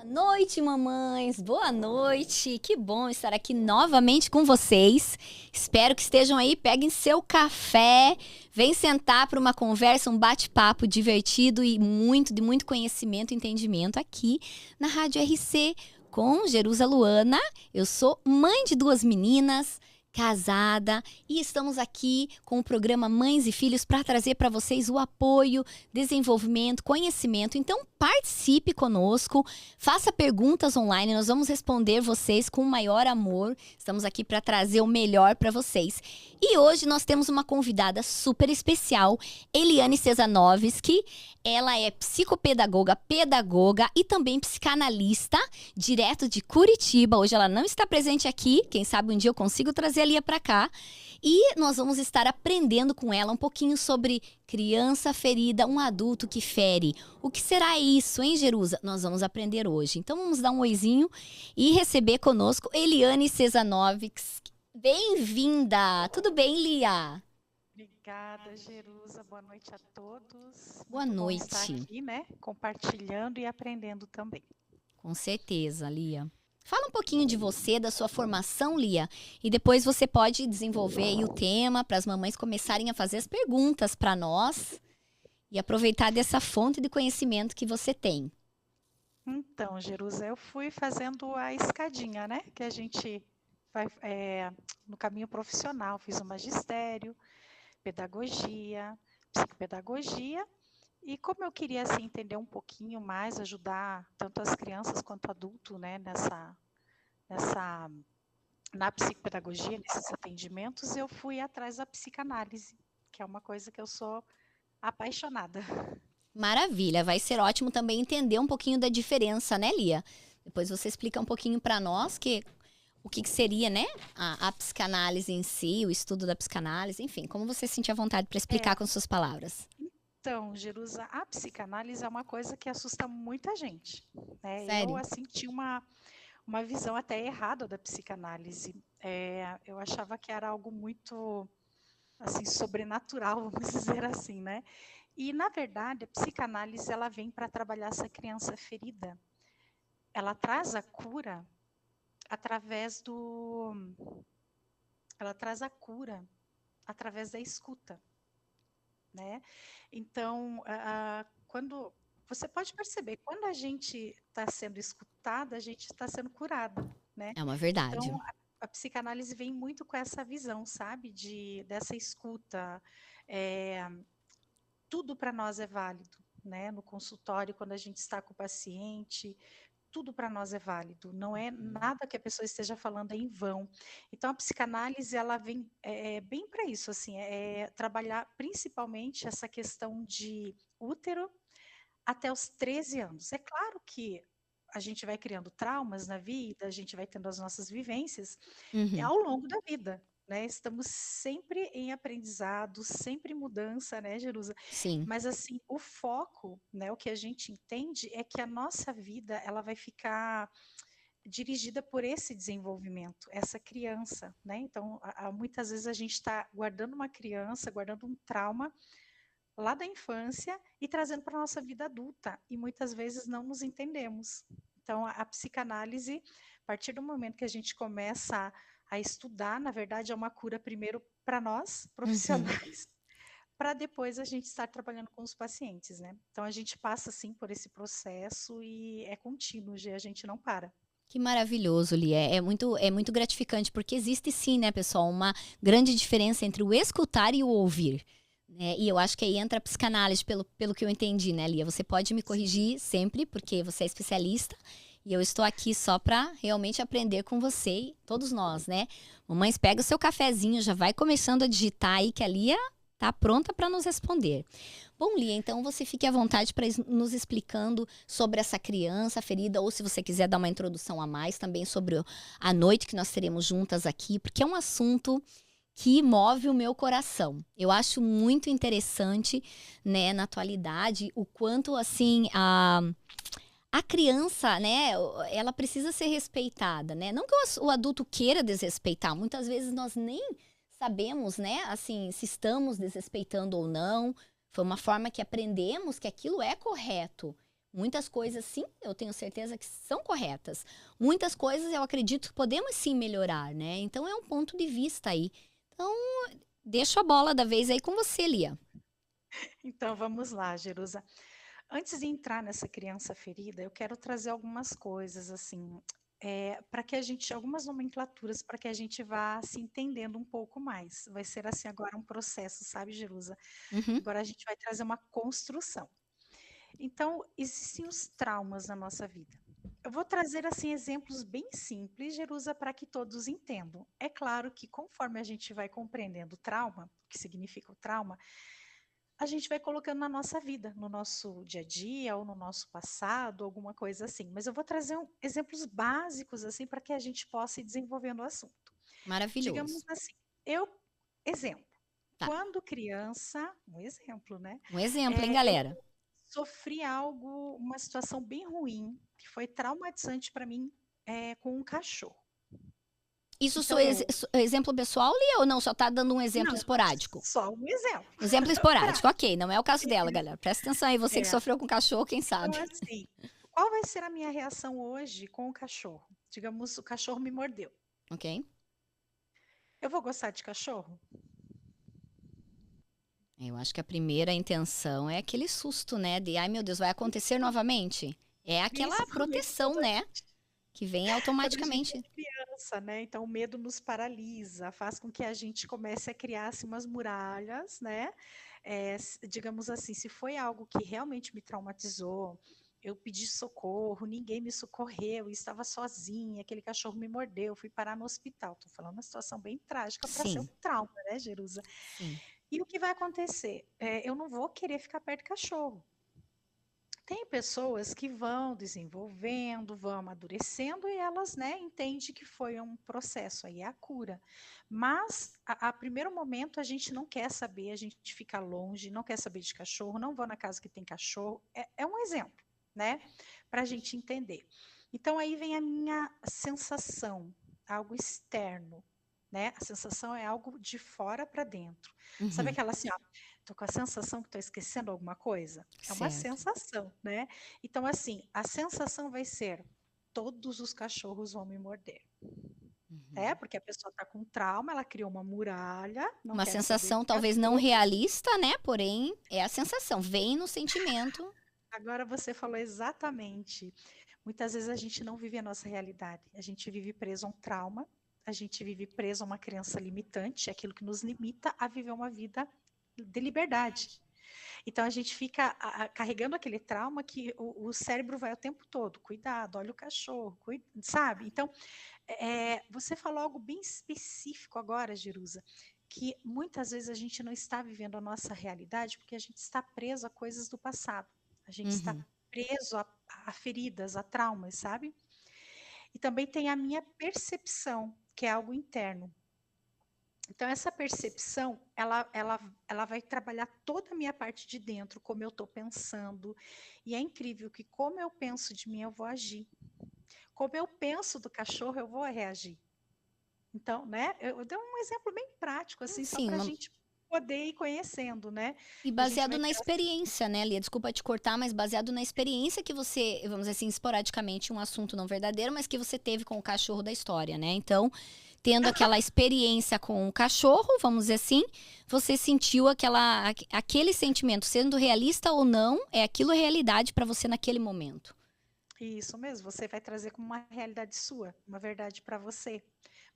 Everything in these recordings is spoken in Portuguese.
Boa noite, mamães. Boa noite. Que bom estar aqui novamente com vocês. Espero que estejam aí, peguem seu café, vem sentar para uma conversa, um bate-papo divertido e de muito conhecimento e entendimento aqui na Rádio RC com Jerusa Luana. Eu sou mãe de 2 meninas, casada, e estamos aqui com o programa Mães e Filhos para trazer para vocês o apoio, desenvolvimento, conhecimento. Então participe conosco, faça perguntas online, nós vamos responder vocês com o maior amor. Estamos aqui para trazer o melhor para vocês. E hoje nós temos uma convidada super especial, Eliane Cesanovski. Ela é psicopedagoga, pedagoga e também psicanalista, direto de Curitiba. Hoje ela não está presente aqui, quem sabe um dia eu consigo trazer a Lia para cá. E nós vamos estar aprendendo com ela um pouquinho sobre criança ferida, um adulto que fere. O que será isso, hein, Jerusa? Nós vamos aprender hoje. Então vamos dar um oizinho e receber conosco Eliane Cesanovski. Bem-vinda! Tudo bem, Lia? Obrigada, Jerusa. Boa noite a todos. Boa Muito bom noite. estar aqui, né? Compartilhando e aprendendo também. Com certeza, Lia. Fala um pouquinho de você, da sua formação, Lia, e depois você pode desenvolver aí o tema para as mamães começarem a fazer as perguntas para nós e aproveitar dessa fonte de conhecimento que você tem. Então, Jerusa, eu fui fazendo a escadinha, né? Que a gente vai no caminho profissional. Fiz o magistério, pedagogia, psicopedagogia. E como eu queria assim, entender um pouquinho mais, ajudar tanto as crianças quanto adultos, né? Na psicopedagogia, nesses atendimentos, eu fui atrás da psicanálise, que é uma coisa que eu sou apaixonada. Maravilha, vai ser ótimo também entender um pouquinho da diferença, né, Lia? Depois você explica um pouquinho para nós o que seria, né, a psicanálise em si, o estudo da psicanálise, enfim, como você sentir à vontade para explicar com suas palavras. Então, Jerusa, a psicanálise é uma coisa que assusta muita gente, né? Sério? Eu, assim, tinha uma visão até errada da psicanálise. Eu achava que era algo muito, assim, sobrenatural, vamos dizer assim, né? E, na verdade, a psicanálise, ela vem para trabalhar essa criança ferida. Ela traz a cura através do... Ela traz a cura através da escuta, né? Então, quando... Você pode perceber, quando a gente está sendo escutada, a gente está sendo curada, né? É uma verdade. Então, a psicanálise vem muito com essa visão, sabe? Dessa escuta. Tudo para nós é válido, né? No consultório, quando a gente está com o paciente, tudo para nós é válido. Não é nada que a pessoa esteja falando em vão. Então, a psicanálise, ela vem bem para isso, assim, trabalhar principalmente essa questão de útero até os 13 anos. É claro que a gente vai criando traumas na vida, a gente vai tendo as nossas vivências Uhum. ao longo da vida, né? Estamos sempre em aprendizado, sempre em mudança, né, Jerusa? Sim. Mas assim, o foco, né, o que a gente entende é que a nossa vida, ela vai ficar dirigida por esse desenvolvimento, essa criança, né? Então, muitas vezes a gente está guardando uma criança, guardando um trauma lá da infância e trazendo para a nossa vida adulta, e muitas vezes não nos entendemos. Então, a psicanálise, a partir do momento que a gente começa a estudar, na verdade, é uma cura primeiro para nós, profissionais, para depois a gente estar trabalhando com os pacientes, né? Então, a gente passa, sim, por esse processo e é contínuo, a gente não para. Que maravilhoso, Lia. É muito gratificante, porque existe sim, né, pessoal, uma grande diferença entre o escutar e o ouvir. Né? E eu acho que aí entra a psicanálise, pelo que eu entendi, né, Lia? Você pode me corrigir sempre, porque você é especialista, e eu estou aqui só para realmente aprender com você e todos nós, né? Mamães, pega o seu cafezinho, já vai começando a digitar aí, que a Lia tá pronta para nos responder. Bom, Lia, então você fique à vontade para nos explicando sobre essa criança ferida, ou se você quiser dar uma introdução a mais também sobre a noite que nós teremos juntas aqui, porque é um assunto que move o meu coração. Eu acho muito interessante, né, na atualidade, o quanto, assim, a criança, né, ela precisa ser respeitada, né? Não que o adulto queira desrespeitar, muitas vezes nós nem sabemos, né, assim, se estamos desrespeitando ou não. Foi uma forma que aprendemos que aquilo é correto. Muitas coisas, sim, eu tenho certeza que são corretas. Muitas coisas eu acredito que podemos sim melhorar, né? Então é um ponto de vista aí. Então, deixo a bola da vez aí com você, Lia. Então vamos lá, Jerusa. Antes de entrar nessa criança ferida, eu quero trazer algumas coisas assim, para que a gente, algumas nomenclaturas para que a gente vá se entendendo um pouco mais. Vai ser assim agora um processo, sabe, Jerusa? Uhum, Agora a gente vai trazer uma construção. Então, existem os traumas na nossa vida. Eu vou trazer assim exemplos bem simples, Jerusa, para que todos entendam. É claro que conforme a gente vai compreendendo o trauma, o que significa o trauma, a gente vai colocando na nossa vida, no nosso dia a dia ou no nosso passado, alguma coisa assim. Mas eu vou trazer exemplos básicos assim para que a gente possa ir desenvolvendo o assunto. Digamos maravilhoso. assim, eu, exemplo, Tá. quando criança, um exemplo, né? Um exemplo, hein, Eu galera? sofri algo, uma situação bem ruim, que foi traumatizante para mim, com um cachorro. Isso Então eu, exemplo pessoal, Lia, ou não? Só tá dando um exemplo não, esporádico? só um exemplo, Exemplo esporádico, prático. ok. Não é o caso dela, galera. Presta atenção aí, você que É. sofreu com cachorro, quem Então, sabe? assim, qual vai ser a minha reação hoje com o cachorro? Digamos, o cachorro me mordeu. Ok? Eu vou gostar de cachorro? Eu acho que a primeira intenção é aquele susto, né? De, ai meu Deus, vai acontecer novamente. É aquela Principalmente proteção, né? Que vem quando a gente é automaticamente. criança, né? Então, o medo nos paralisa, faz com que a gente comece a criar assim, umas muralhas, né? Digamos assim, se foi algo que realmente me traumatizou, eu pedi socorro, ninguém me socorreu, eu estava sozinha, aquele cachorro me mordeu, fui parar no hospital. Estou falando uma situação bem trágica para ser um Sim, trauma, né, Jerusa? sim. E o que vai acontecer? Eu não vou querer ficar perto de cachorro. Tem pessoas que vão desenvolvendo, vão amadurecendo e elas, né, entendem que foi um processo, aí é a cura. Mas, a primeiro momento, a gente não quer saber, a gente fica longe, não quer saber de cachorro, não vou na casa que tem cachorro. É um exemplo, né, para a gente entender. Então, aí vem a minha sensação, algo externo, né? A sensação é algo de fora para dentro. Sabe Uhum, aquela assim, ó, tô com a sensação que tô esquecendo alguma coisa? É uma certo. sensação, né? Então, assim, a sensação vai ser: todos os cachorros vão me morder. É, Uhum. porque a pessoa está com trauma, ela criou uma muralha, não Uma quer saber sensação de talvez não cachorro. realista, né? Porém, é a sensação. Vem no sentimento. Agora você falou exatamente. Muitas vezes a gente não vive a nossa realidade. A gente vive preso a um trauma, a gente vive preso a uma crença limitante, aquilo que nos limita a viver uma vida de liberdade. Então a gente fica carregando aquele trauma que o cérebro vai o tempo todo. Cuidado, olha o cachorro, sabe? Então, você falou algo bem específico agora, Jerusa, que muitas vezes a gente não está vivendo a nossa realidade porque a gente está preso a coisas do passado. A gente está Uhum. preso a feridas, a traumas, sabe? E também tem a minha percepção, que é algo interno. Então, essa percepção, ela vai trabalhar toda a minha parte de dentro, como eu estou pensando. E é incrível que, como eu penso de mim, eu vou agir. Como eu penso do cachorro, eu vou reagir. Então, né, eu dei um exemplo bem prático, assim, só Sim, para a gente poder ir conhecendo, né? e A gente baseado vai na ter experiência, né, Lia? Desculpa te cortar, mas baseado na experiência que você, vamos dizer assim, esporadicamente, um assunto não verdadeiro, mas que você teve com o cachorro da história, né? Então, tendo aquela experiência com o cachorro, vamos dizer assim, você sentiu aquele sentimento, sendo realista ou não, é aquilo realidade para você naquele momento. isso mesmo, você vai trazer como uma realidade sua, uma verdade para você.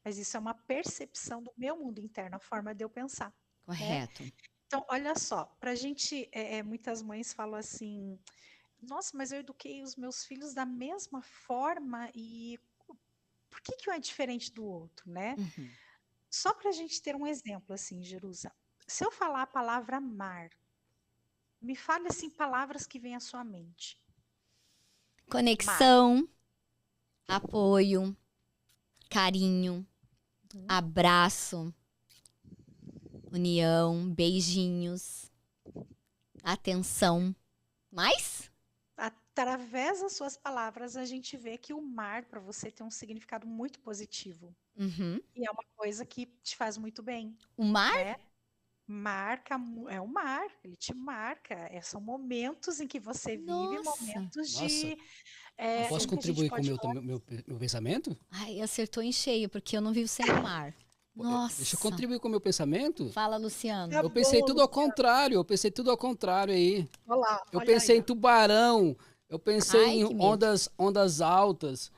Mas isso é uma percepção do meu mundo interno, a forma de eu pensar, né? Correto. Então, olha só, para a gente, muitas mães falam assim: nossa, mas eu eduquei os meus filhos da mesma forma e por que que um é diferente do outro, né? Uhum. Só para a gente ter um exemplo assim, Jerusa. Se eu falar a palavra mar, me fale assim palavras que vêm à sua mente. Mar. Conexão, apoio, carinho, Uhum. abraço, união, beijinhos, atenção. Mais? Através das suas palavras, a gente vê que o mar para você tem um significado muito positivo. Uhum. E é uma coisa que te faz muito bem, O mar? né? Marca, é o mar, ele te marca. São momentos em que você vive, Nossa, momentos Nossa, de, eu posso como que a gente contribuir com o pode meu, falar? meu pensamento? ai, acertou em cheio, porque eu não vivo sem o mar. Deixa eu Nossa. contribuir com o meu pensamento. Fala, Luciano. Tá Eu pensei bom, tudo ao Luciano. contrário, eu pensei tudo ao contrário aí. Olha lá, Eu olha aí, pensei em ó. tubarão, eu pensei Ai, em que medo. ondas altas,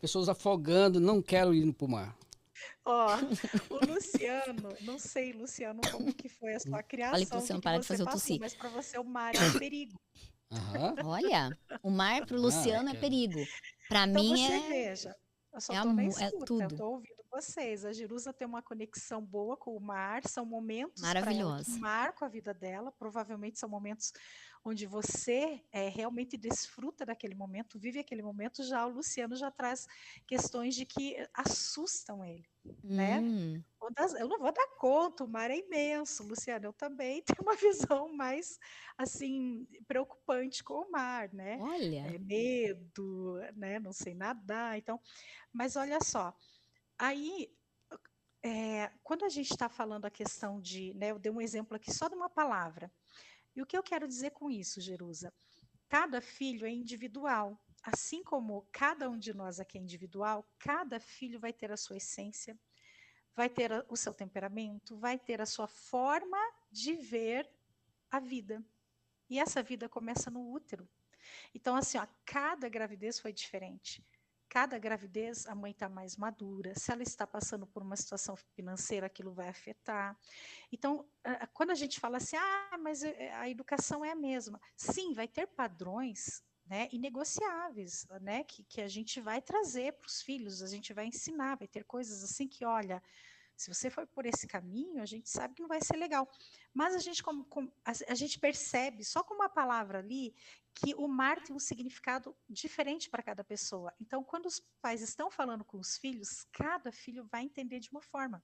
pessoas afogando, não quero ir pro mar. Ó, o Luciano, não sei, Luciano, como que foi a sua Falei pro criação, o que Luciano que parar de você fazer eu passou, tossir. mas para você o mar é um perigo. Aham. Olha, o mar pro Ah, Luciano é perigo. Pra Então mim você veja, eu só é, estou na é escuta, eu tudo. estou ouvindo vocês. A Jerusa tem uma conexão boa com o mar, são momentos para ela que Maravilhosa. marcam a vida dela, provavelmente são momentos onde você realmente desfruta daquele momento, vive aquele momento. Já o Luciano já traz questões de que assustam ele, né? Hum, Eu não vou dar conta, o mar é imenso, Luciano. Eu também tenho uma visão mais assim preocupante com o mar, né? olha. Medo, né? Não sei nadar, então. Mas olha só, aí quando a gente está falando a questão de, né? Eu dei um exemplo aqui só de uma palavra. E o que eu quero dizer com isso, Jerusa? Cada filho é individual. Assim como cada um de nós aqui é individual, cada filho vai ter a sua essência, vai ter o seu temperamento, vai ter a sua forma de ver a vida. E essa vida começa no útero. Então, assim, ó, cada gravidez foi diferente. Cada gravidez a mãe está mais madura. Se ela está passando por uma situação financeira, aquilo vai afetar. Então, quando a gente fala assim, mas a educação é a mesma. Sim, vai ter padrões, né, inegociáveis, né, que a gente vai trazer para os filhos, a gente vai ensinar, vai ter coisas assim que, olha, se você for por esse caminho, a gente sabe que não vai ser legal. Mas a gente, a gente percebe, só com uma palavra ali, que o mar tem um significado diferente para cada pessoa. Então, quando os pais estão falando com os filhos, cada filho vai entender de uma forma,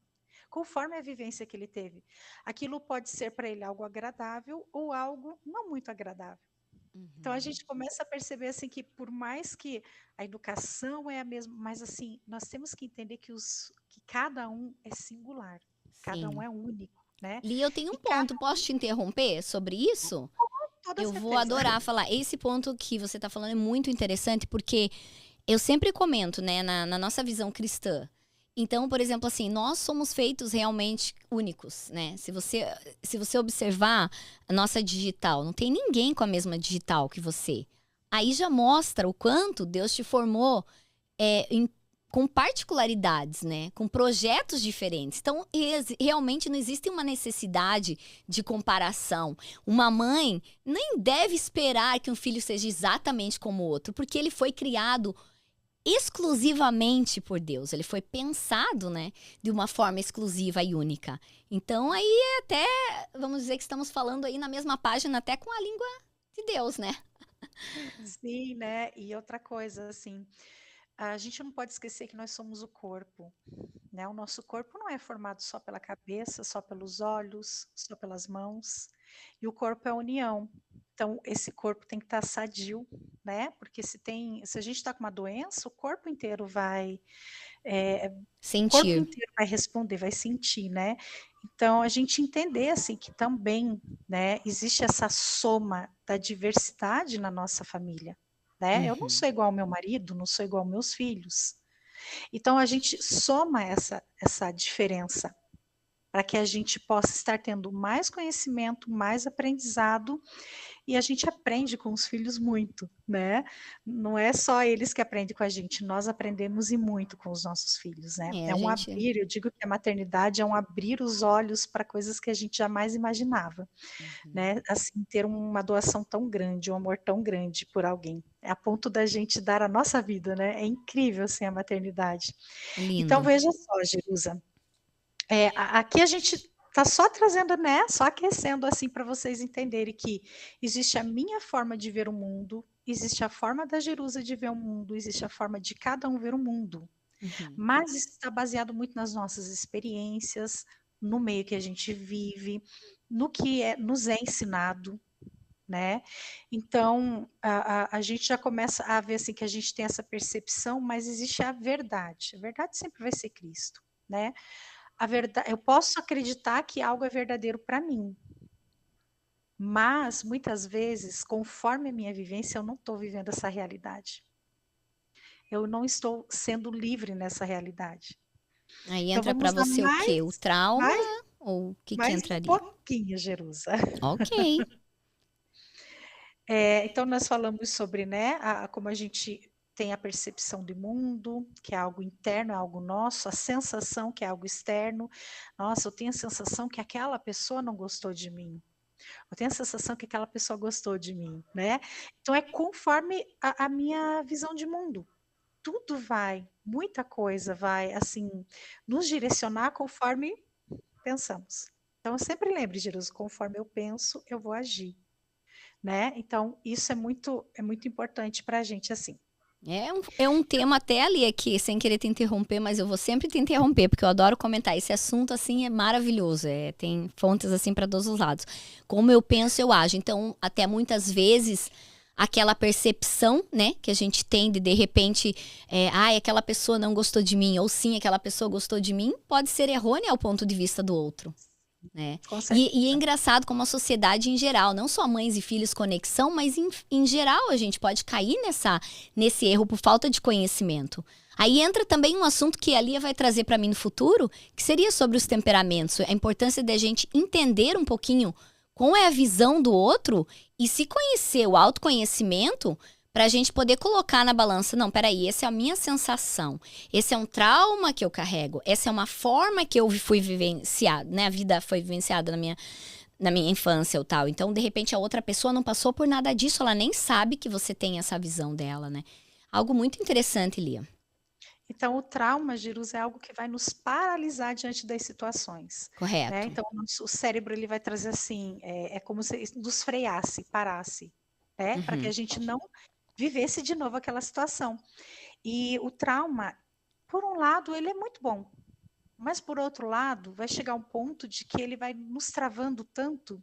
conforme a vivência que ele teve. Aquilo pode ser para ele algo agradável ou algo não muito agradável. Então a Uhum. gente começa a perceber assim que por mais que a educação é a mesma, mas assim, nós temos que entender que cada um é singular, cada um Sim. é único, né? Li, eu tenho E um cada ponto. Posso te interromper sobre isso? com toda Eu vou certeza. adorar falar. Esse ponto que você está falando é muito interessante, porque eu sempre comento, né, na nossa visão cristã. Então, por exemplo, assim, nós somos feitos realmente únicos, né? Se você observar a nossa digital, não tem ninguém com a mesma digital que você. Aí já mostra o quanto Deus te formou com particularidades, né? Com projetos diferentes. Então, realmente não existe uma necessidade de comparação. Uma mãe nem deve esperar que um filho seja exatamente como o outro, porque ele foi criado exclusivamente por Deus. Ele foi pensado, né, de uma forma exclusiva e única. Então, aí até, vamos dizer que estamos falando aí na mesma página, até com a língua de Deus, né? Sim, né? E outra coisa, assim, a gente não pode esquecer que nós somos o corpo, né? O nosso corpo não é formado só pela cabeça, só pelos olhos, só pelas mãos. E o corpo é a união. Então, esse corpo tem que estar sadio, né? Porque se a gente está com uma doença, o corpo Sentir. inteiro vai responder, vai sentir, né? Então, a gente entender assim que também, né, existe essa soma da diversidade na nossa família, né? Eu não Uhum. sou igual ao meu marido, não sou igual aos meus filhos. Então, a gente soma essa diferença para que a gente possa estar tendo mais conhecimento, mais aprendizado, e a gente aprende com os filhos muito, né? Não é só eles que aprendem com a gente, nós aprendemos e muito com os nossos filhos, né? É, É a um gente. abrir, eu digo que a maternidade é um abrir os olhos para coisas que a gente jamais imaginava, Uhum. né? Assim, ter uma doação tão grande, um amor tão grande por alguém, é a ponto da gente dar a nossa vida, né? É incrível, assim, a maternidade. Então, Lindo. veja só, Jerusa, aqui a gente está só trazendo, né, só aquecendo assim para vocês entenderem que existe a minha forma de ver o mundo, existe a forma da Jerusa de ver o mundo, existe a forma de cada um ver o mundo. Uhum. Mas isso está baseado muito nas nossas experiências, no meio que a gente vive, no que nos é ensinado, né? Então a gente já começa a ver assim que a gente tem essa percepção, mas existe a verdade. A verdade sempre vai ser Cristo, né? a verdade, eu posso acreditar que algo é verdadeiro para mim, mas muitas vezes, conforme a minha vivência, eu não estou vivendo essa realidade. Eu não estou sendo livre nessa realidade. Aí Então entra pra vamos dar você o quê? O trauma mais, ou o que mais um entraria? pouquinho, Jerusa. Ok. Então nós falamos sobre, né, como a gente tem a percepção do mundo, que é algo interno, é algo nosso, a sensação que é algo externo. Nossa, eu tenho a sensação que aquela pessoa não gostou de mim. Eu tenho a sensação que aquela pessoa gostou de mim, né? Então é conforme a minha visão de mundo. Tudo vai, muita coisa vai, assim, nos direcionar conforme pensamos. Então, eu sempre lembre, Jesus, conforme eu penso, eu vou agir, né? Então, isso é muito importante para a gente, assim. É um tema até ali aqui, sem querer te interromper, mas eu vou sempre te interromper, porque eu adoro comentar. Esse assunto, assim, é maravilhoso. Tem fontes, assim, para todos os lados. Como eu penso, eu ajo. Então, até muitas vezes, aquela percepção, né, que a gente tem de repente, ai, aquela pessoa não gostou de mim, ou sim, aquela pessoa gostou de mim, pode ser errônea ao ponto de vista do outro. Né? Com E é certeza. engraçado como a sociedade em geral, não só mães e filhos conexão, mas em geral a gente pode cair nesse erro por falta de conhecimento. Aí entra também um assunto que a Lia vai trazer para mim no futuro, que seria sobre os temperamentos, a importância da gente entender um pouquinho qual é a visão do outro e se conhecer, o autoconhecimento, para a gente poder colocar na balança, não, peraí, essa é a minha sensação, esse é um trauma que eu carrego, essa é uma forma que eu fui vivenciada, né? A vida foi vivenciada na minha infância ou tal. Então, de repente, a outra pessoa não passou por nada disso, ela nem sabe que você tem essa visão dela, né? Algo muito interessante, Lia. Então, o trauma, Jerusa, é algo que vai nos paralisar diante das situações, né? Correto. Então, o cérebro ele vai trazer assim, é como se nos freasse, parasse, né? Para que Uhum. a gente não vivesse de novo aquela situação. E o trauma, por um lado, ele é muito bom, mas por outro lado, vai chegar um ponto de que ele vai nos travando tanto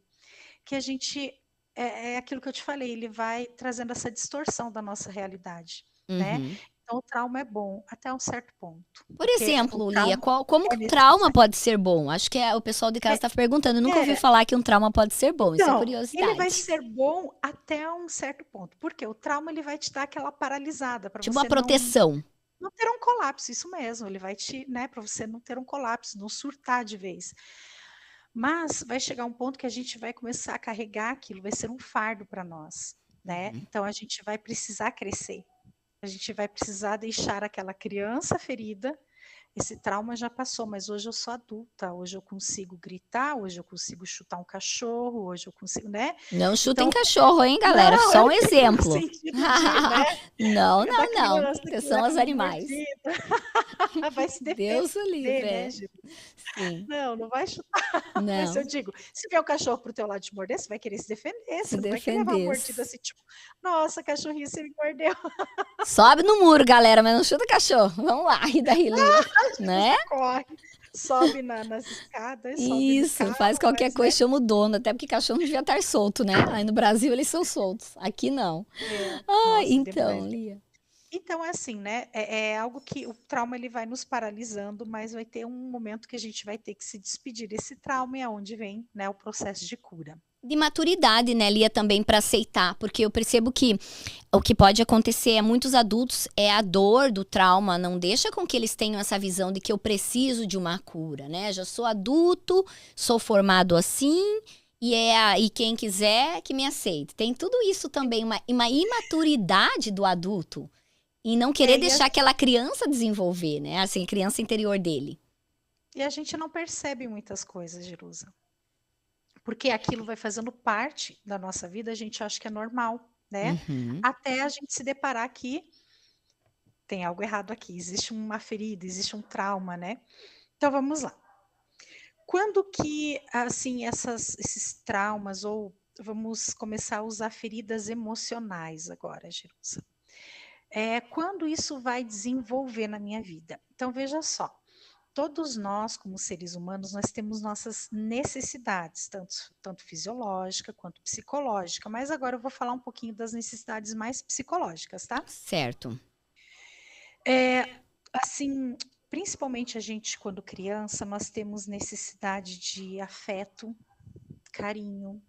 que a gente é aquilo que eu te falei, ele vai trazendo essa distorção da nossa realidade, né? Uhum. Então o trauma é bom até um certo ponto, Por porque o exemplo, Lia, trauma como é que o trauma necessário. pode ser bom? Acho que o pessoal de casa está perguntando. Eu nunca ouvi É, falar que um trauma pode ser bom. Isso é então, ele vai curiosidade. ser bom até um certo ponto, porque o trauma ele vai te dar aquela paralisada para Tipo uma você proteção. não ter um colapso, isso mesmo, ele vai te, né, para você não ter um colapso, não surtar de vez. Mas vai chegar um ponto que a gente vai começar a carregar aquilo, vai ser um fardo para nós, né? Uhum. Então a gente vai precisar crescer. A gente vai precisar deixar aquela criança ferida. Esse trauma já passou, mas hoje eu sou adulta, hoje eu consigo gritar, hoje eu consigo chutar um cachorro, hoje eu consigo, né? Não chutem Então, cachorro, hein, galera? não, Só eu um digo no exemplo. sentido de, né, Não, da não, não. criança Que que são os leva uma animais. mordida, vai se Deus o defender, livre, né, é. Gil? Sim. Não, não vai chutar. Mas eu Não. digo, se vier o cachorro pro teu lado te morder, você vai querer se defender, Se você não vai querer levar uma defender. mordida assim, tipo, nossa, cachorrinho, você me mordeu. Sobe no muro, galera, mas não chuta cachorro. Vamos lá. E daí, Lia? Você Né? corre, sobe nas escadas, sobe no Isso, faz carro, qualquer mas, né, coisa, chama o dono. Até porque cachorro não devia estar solto, né? Aí no Brasil eles são soltos. Aqui não. Ah, nossa, então, demais. Lia. Então, é assim, né? É algo que o trauma ele vai nos paralisando, mas vai ter um momento que a gente vai ter que se despedir desse trauma e é onde vem, né, o processo de cura. De maturidade, né, Lia, também para aceitar, porque eu percebo que o que pode acontecer é muitos adultos é a dor do trauma, não deixa com que eles tenham essa visão de que eu preciso de uma cura, né? Já sou adulto, sou formado assim e quem quiser que me aceite. Tem tudo isso também, uma imaturidade do adulto e não querer E deixar aquela criança desenvolver, né? Assim, a criança interior dele. a gente não percebe muitas coisas, Jerusa. Porque aquilo vai fazendo parte da nossa vida, a gente acha que é normal, né? Uhum. Até a gente se deparar que tem algo errado aqui, existe uma ferida, existe um trauma, né? Então vamos lá. Quando que, assim, esses traumas, ou vamos começar a usar feridas emocionais agora, Jerusa? Quando isso vai desenvolver na minha vida? Então veja só, todos nós, como seres humanos, nós temos nossas necessidades, tanto fisiológica quanto psicológica, mas agora eu vou falar um pouquinho das necessidades mais psicológicas, tá? Certo. Assim, principalmente a gente, quando criança, nós temos necessidade de afeto, carinho,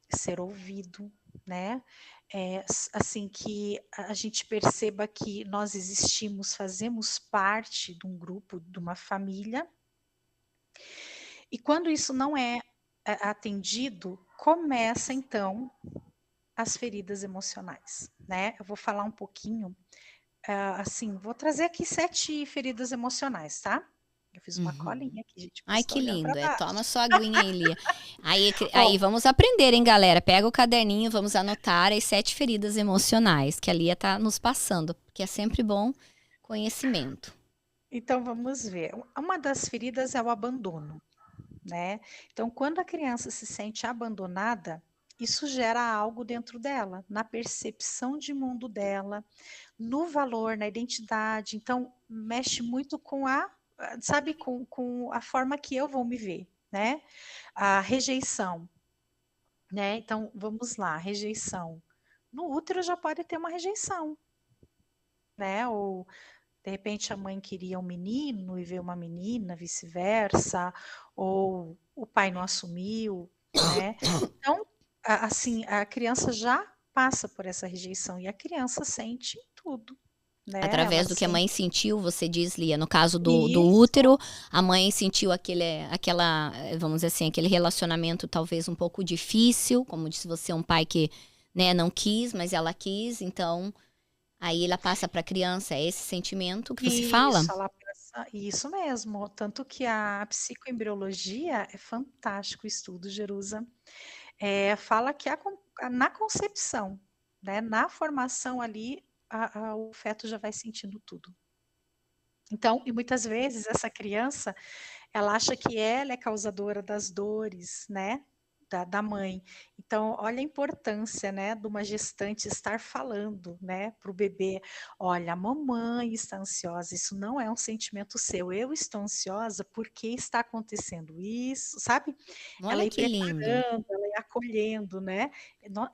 ser ouvido, né? Assim, que a gente perceba que nós existimos, fazemos parte de um grupo, de uma família. E quando isso não é atendido, começa então as feridas emocionais, né? Eu vou falar um pouquinho, assim, vou trazer aqui 7 feridas emocionais, tá? Eu fiz uma Uhum. colinha aqui, gente, por Ai, isso tô que olhando para lindo. Toma baixo. sua aguinha aí, Lia. Aí Bom, vamos aprender, hein, galera? Pega o caderninho, vamos anotar as 7 feridas emocionais que a Lia tá nos passando, porque é sempre bom conhecimento. então vamos ver. Uma das feridas é o abandono, né? Então, quando a criança se sente abandonada, isso gera algo dentro dela, na percepção de mundo dela, no valor, na identidade. Então, mexe muito com sabe, com a forma que eu vou me ver, né? A rejeição, né? Então, vamos lá, rejeição. No útero já pode ter uma rejeição, né? Ou de repente a mãe queria um menino e veio uma menina, vice-versa, ou o pai não assumiu, né? Então, assim, a criança já passa por essa rejeição e a criança sente tudo, né? Ela Através do que a mãe sente sentiu, você diz, Lia, no caso do isso, útero, a mãe sentiu vamos dizer assim, aquele relacionamento talvez um pouco difícil, como disse você, um pai que, né, não quis, mas ela quis, então aí ela passa para a criança, é esse sentimento que você fala? isso, ela passa, isso mesmo. Tanto que a psicoembriologia é fantástico o estudo, Jerusa. Fala que na concepção, né, na formação ali, o feto já vai sentindo tudo. Então, e muitas vezes essa criança, ela acha que ela é causadora das dores, né, da mãe. Então, olha a importância, né, de uma gestante estar falando, né, para o bebê: olha, a mamãe está ansiosa, isso não é um sentimento seu, eu estou ansiosa porque está acontecendo isso, sabe? Ela Olha ir que lindo. preparando, ela ir acolhendo, né?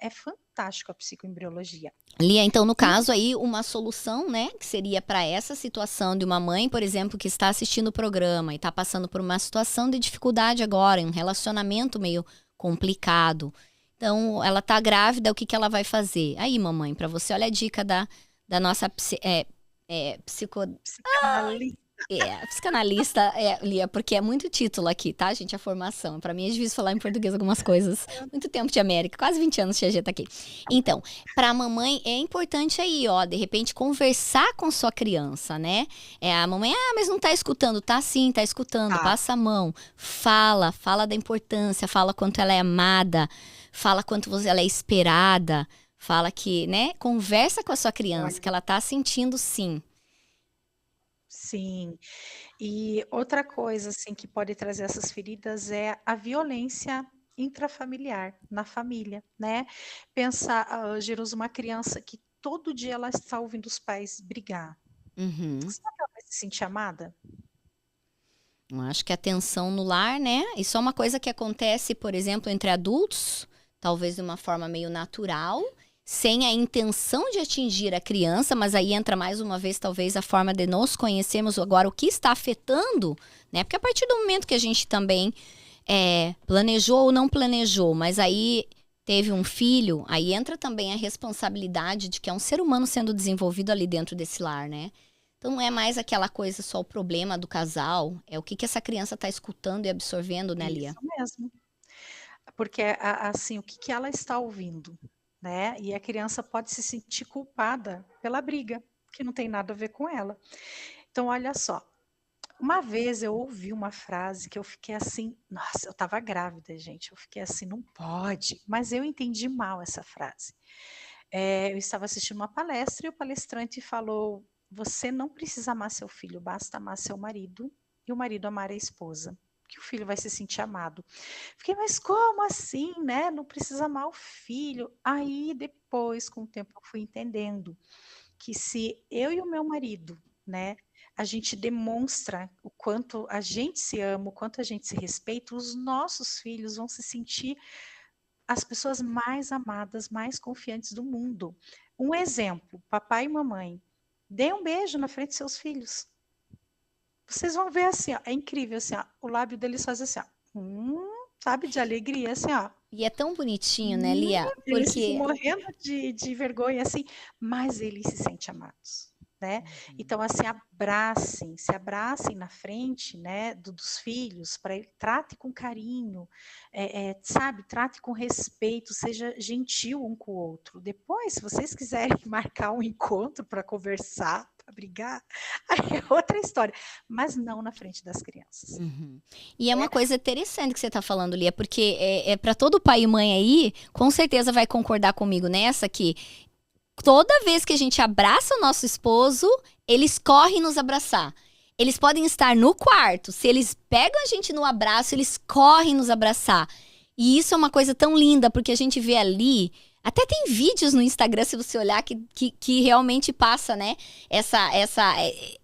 É fantástico a psicoembriologia. Lia, então, no E caso aí, uma solução, né, que seria para essa situação de uma mãe, por exemplo, que está assistindo o programa e está passando por uma situação de dificuldade agora, em um relacionamento meio complicado. Então, ela tá grávida, o que que ela vai fazer? Aí, mamãe, para você, olha a dica da nossa psico, psicanalista, psicanalista, Lia, porque é muito título aqui, tá, gente, a formação. Pra mim é difícil falar em português algumas coisas. Muito tempo de América, quase 20 anos que a gente tá aqui. Então, pra mamãe é importante aí, ó, de repente conversar com sua criança, né? A mamãe, mas não tá escutando. Tá sim, tá escutando. tá? Passa a mão, fala da importância, fala quanto ela é amada, fala quanto ela é esperada, fala que, né, conversa com a sua criança, que Olha, ela tá sentindo sim. sim. E outra coisa, assim, que pode trazer essas feridas é a violência intrafamiliar, na família, né? Pensar, Jerusa, uma criança que todo dia ela está ouvindo os pais brigar. Uhum. Será que ela vai se sentir amada? Eu acho que a tensão no lar, né? Isso é uma coisa que acontece, por exemplo, entre adultos, talvez de uma forma meio natural, sem a intenção de atingir a criança, mas aí entra mais uma vez, talvez, a forma de nos conhecermos agora, o que está afetando, né? Porque a partir do momento que a gente também planejou ou não planejou, mas aí teve um filho, aí entra também a responsabilidade de que é um ser humano sendo desenvolvido ali dentro desse lar, né? Então não é mais aquela coisa só o problema do casal, é o que essa criança está escutando e absorvendo, né, Lia? Isso mesmo. Porque, assim, o que que ela está ouvindo, né? E a criança pode se sentir culpada pela briga, que não tem nada a ver com ela. Então, olha só, uma vez eu ouvi uma frase que eu fiquei assim, nossa, eu estava grávida, gente, eu fiquei assim, não pode, mas eu entendi mal essa frase. Eu estava assistindo uma palestra e o palestrante falou: você não precisa amar seu filho, basta amar seu marido e o marido amar a esposa, que o filho vai se sentir amado. Fiquei, mas como assim, né? Não precisa amar o filho. Aí depois, com o tempo, eu fui entendendo que se eu e o meu marido, né, a gente demonstra o quanto a gente se ama, o quanto a gente se respeita, os nossos filhos vão se sentir as pessoas mais amadas, mais confiantes do mundo. Um exemplo, papai e mamãe, dê um beijo na frente de seus filhos. vocês vão ver assim, ó, é incrível, assim, ó, o lábio deles faz assim, ó, sabe, de alegria, assim, ó. E é tão bonitinho, né, Lia? Eles ficam Porque morrendo de vergonha, assim, mas eles se sentem amados, né? Então, assim, se abracem na frente, né, dos filhos, para ele trate com carinho, sabe, trate com respeito, seja gentil um com o outro. Depois, se vocês quiserem marcar um encontro para conversar, para brigar, aí é outra história, mas não na frente das crianças. Uhum. E é uma coisa interessante que você tá falando, Lia, porque é para todo pai e mãe aí, com certeza vai concordar comigo nessa, que toda vez que a gente abraça o nosso esposo, eles correm nos abraçar. Eles podem estar no quarto, se eles pegam a gente no abraço, eles correm nos abraçar. E isso é uma coisa tão linda, porque a gente vê ali. Até tem vídeos no Instagram, se você olhar, que realmente passa, né?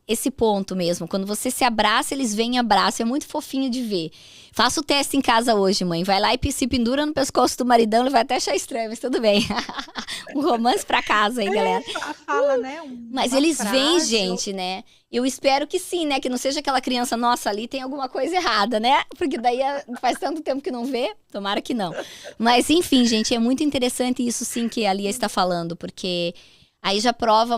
Esse ponto mesmo. Quando você se abraça, eles vêm e abraçam. É muito fofinho de ver. Faça o teste em casa hoje, mãe. Vai lá e se pendura no pescoço do maridão. Ele vai até achar estranho, mas tudo bem. Um romance pra casa aí, galera. Fala, né? Mas Uma eles vêm, frase, gente, né? Eu espero que sim, né? Que não seja aquela criança, nossa, ali tem alguma coisa errada, né? Porque daí faz tanto tempo que não vê. Tomara que não. Mas, enfim, gente, é muito interessante isso sim que a Lia está falando, porque aí já prova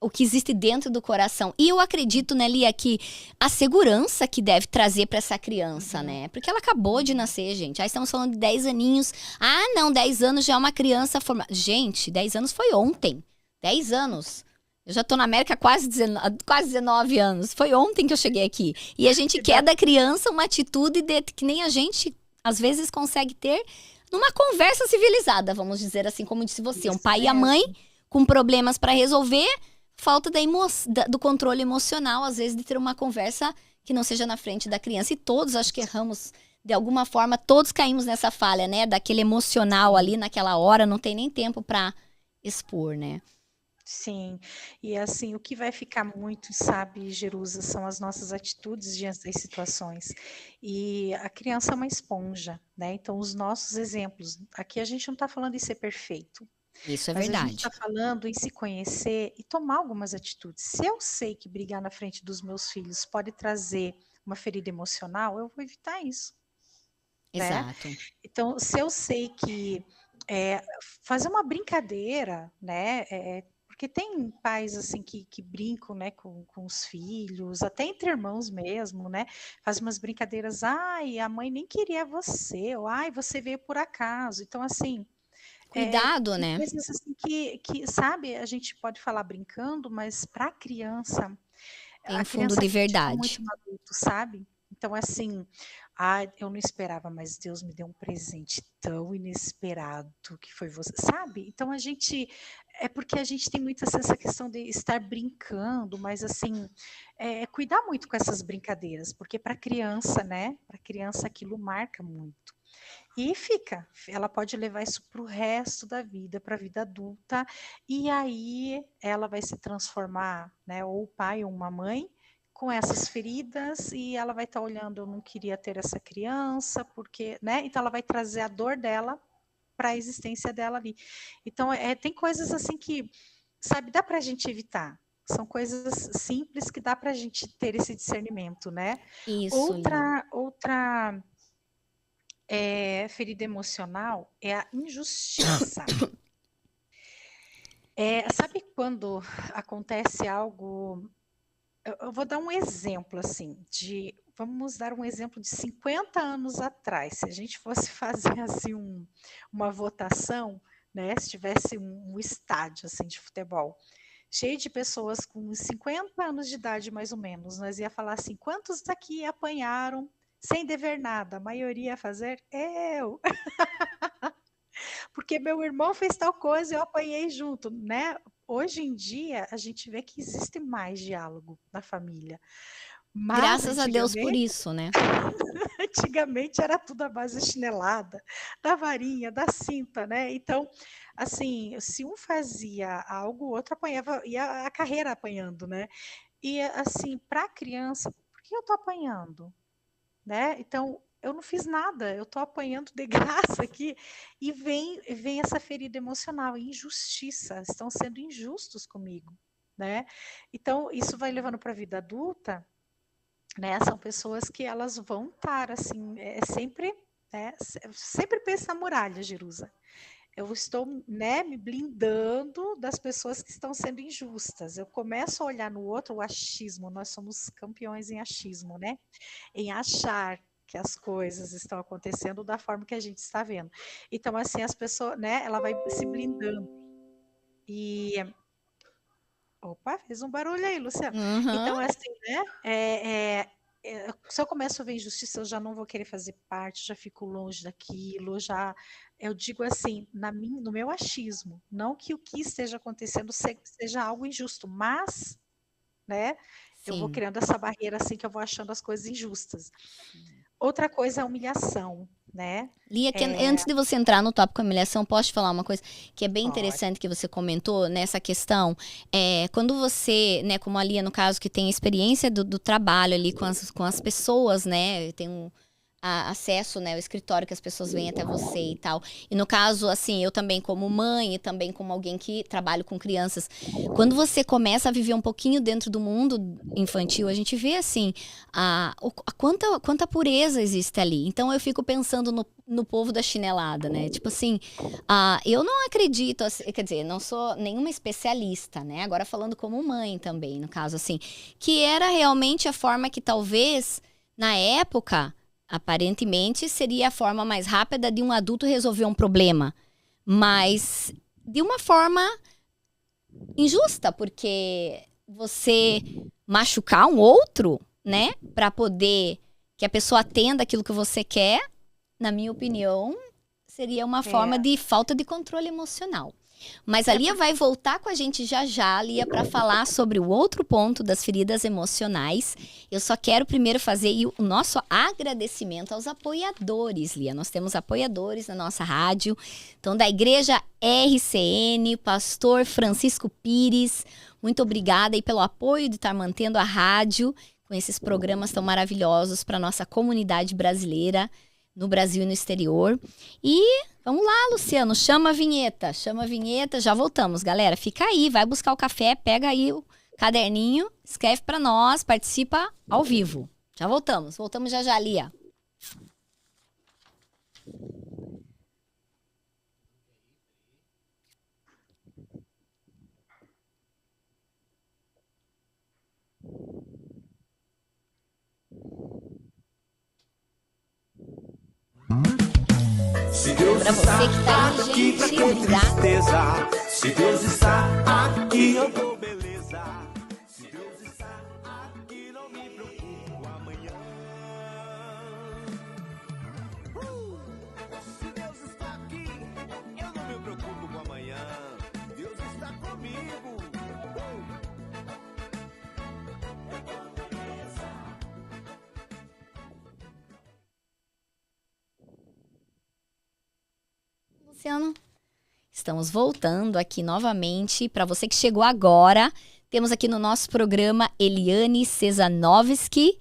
o que existe dentro do coração. E eu acredito, né, Lia, que a segurança que deve trazer para essa criança, né? Porque ela acabou de nascer, gente. Aí estamos falando de 10 aninhos. Ah, não, 10 anos já é uma criança formada. Gente, 10 anos foi ontem. 10 anos. Eu já tô na América há quase 19 anos. Foi ontem que eu cheguei aqui. E a gente quer da criança uma atitude que nem a gente, às vezes, consegue ter numa conversa civilizada, vamos dizer assim, como disse você. Um pai e a mãe com problemas para resolver, falta do controle emocional, às vezes, de ter uma conversa que não seja na frente da criança. E todos, acho que erramos, de alguma forma, todos caímos nessa falha, né? Daquele emocional ali, naquela hora, não tem nem tempo para expor, né? Sim, e assim, o que vai ficar muito, sabe, Jerusa, são as nossas atitudes diante das situações. E a criança é uma esponja, né? Então, os nossos exemplos, aqui a gente não está falando em ser perfeito, Isso é mas a gente verdade. está falando em se conhecer e tomar algumas atitudes. Se eu sei que brigar na frente dos meus filhos pode trazer uma ferida emocional, eu vou evitar isso, né? Exato. Então, se eu sei que fazer uma brincadeira, né? Porque tem pais assim que brincam, né, com os filhos, até entre irmãos mesmo, né? Faz umas brincadeiras, ai, a mãe nem queria você, ou ai, você veio por acaso. Então, assim, Cuidado, tem né? coisas assim que, sabe, a gente pode falar brincando, mas para Tem um a fundo criança de acredita verdade. muito no adulto, sabe? Então, assim, eu não esperava, mas Deus me deu um presente tão inesperado que foi você, sabe? Então é porque a gente tem muito essa questão de estar brincando, mas assim, cuidar muito com essas brincadeiras, porque para criança, né? Para criança aquilo marca muito. E ela pode levar isso para o resto da vida, para a vida adulta, e aí ela vai se transformar, né, ou o pai ou uma mãe, com essas feridas, e ela vai estar olhando, eu não queria ter essa criança, porque, né, então ela vai trazer a dor dela para a existência dela ali. Então, tem coisas assim que, sabe, dá para a gente evitar. São coisas simples que dá para a gente ter esse discernimento, né? Isso, Lia. Outra ferida emocional é a injustiça. Sabe quando acontece algo? Eu vou dar um exemplo assim, vamos dar um exemplo de 50 anos atrás. Se a gente fosse fazer assim uma votação, né? Se tivesse um estádio assim de futebol, cheio de pessoas com 50 anos de idade mais ou menos, nós ia falar assim, quantos daqui apanharam sem dever nada? A maioria ia fazer eu. Porque meu irmão fez tal coisa e eu apanhei junto, né? Hoje em dia, a gente vê que existe mais diálogo na família. Mas Graças a Deus por antigamente, isso, né? antigamente era tudo à base de chinelada, da varinha, da cinta, né? Então, assim, se um fazia algo, o outro apanhava, ia a carreira apanhando, né? E assim, para a criança, por que eu tô apanhando? Né? Então, eu não fiz nada, eu estou apanhando de graça aqui, e vem essa ferida emocional, injustiça, estão sendo injustos comigo, né? Então, isso vai levando para a vida adulta, né? São pessoas que elas vão estar assim, sempre, né? Sempre pensa na muralha, Jerusa. Eu estou, né, me blindando das pessoas que estão sendo injustas. Eu começo a olhar no outro o achismo. Nós somos campeões em achismo, né? Em achar que as coisas estão acontecendo da forma que a gente está vendo. Então, assim, as pessoas, né? Ela vai se blindando. E opa, fez um barulho aí, Luciano. Uhum. Então, assim, né? Se eu começo a ver injustiça, eu já não vou querer fazer parte, já fico longe daquilo, já. Eu digo assim, no meu achismo, não que o que esteja acontecendo seja algo injusto, mas, né? Eu vou Sim. criando essa barreira assim que eu vou achando as coisas injustas. Outra coisa é a humilhação, né? Lia, antes de você entrar no tópico humilhação, posso te falar uma coisa que é bem Pode. interessante que você comentou nessa questão? Quando você, né, como a Lia, no caso, que tem experiência do trabalho ali com as pessoas, né, tem acesso, né, ao escritório que as pessoas vêm até você e tal. E no caso, assim, eu também como mãe e também como alguém que trabalho com crianças, quando você começa a viver um pouquinho dentro do mundo infantil, a gente vê, assim, quanta pureza existe ali. Então eu fico pensando no povo da chinelada, né? Tipo assim, eu não acredito, assim, quer dizer, não sou nenhuma especialista, né? Agora falando como mãe também, no caso, assim, que era realmente a forma que talvez, na época, aparentemente, seria a forma mais rápida de um adulto resolver um problema. Mas de uma forma injusta, porque você machucar um outro, né, para poder que a pessoa atenda aquilo que você quer, na minha opinião, seria uma forma de falta de controle emocional. Mas a Lia vai voltar com a gente já, Lia, para falar sobre o outro ponto das feridas emocionais. Eu só quero primeiro fazer o nosso agradecimento aos apoiadores, Lia. Nós temos apoiadores na nossa rádio. Então, da Igreja RCN, Pastor Francisco Pires, muito obrigada aí pelo apoio de estar mantendo a rádio com esses programas tão maravilhosos para a nossa comunidade brasileira, no Brasil e no exterior. E vamos lá, Luciano, chama a vinheta, já voltamos, galera. Fica aí, vai buscar o café, pega aí o caderninho, escreve para nós, participa ao vivo. Já voltamos já, Lia. Se Deus Pra você está que tá aí, aqui, pra gente, que obrigada. tristeza? Se Deus está aqui, eu dou beleza. Se Deus está aqui, não me preocupo amanhã. Se Deus está aqui, eu não me preocupo com amanhã. Deus está comigo. Luciano, estamos voltando aqui novamente. Para você que chegou agora, temos aqui no nosso programa Eliane Cesanovski,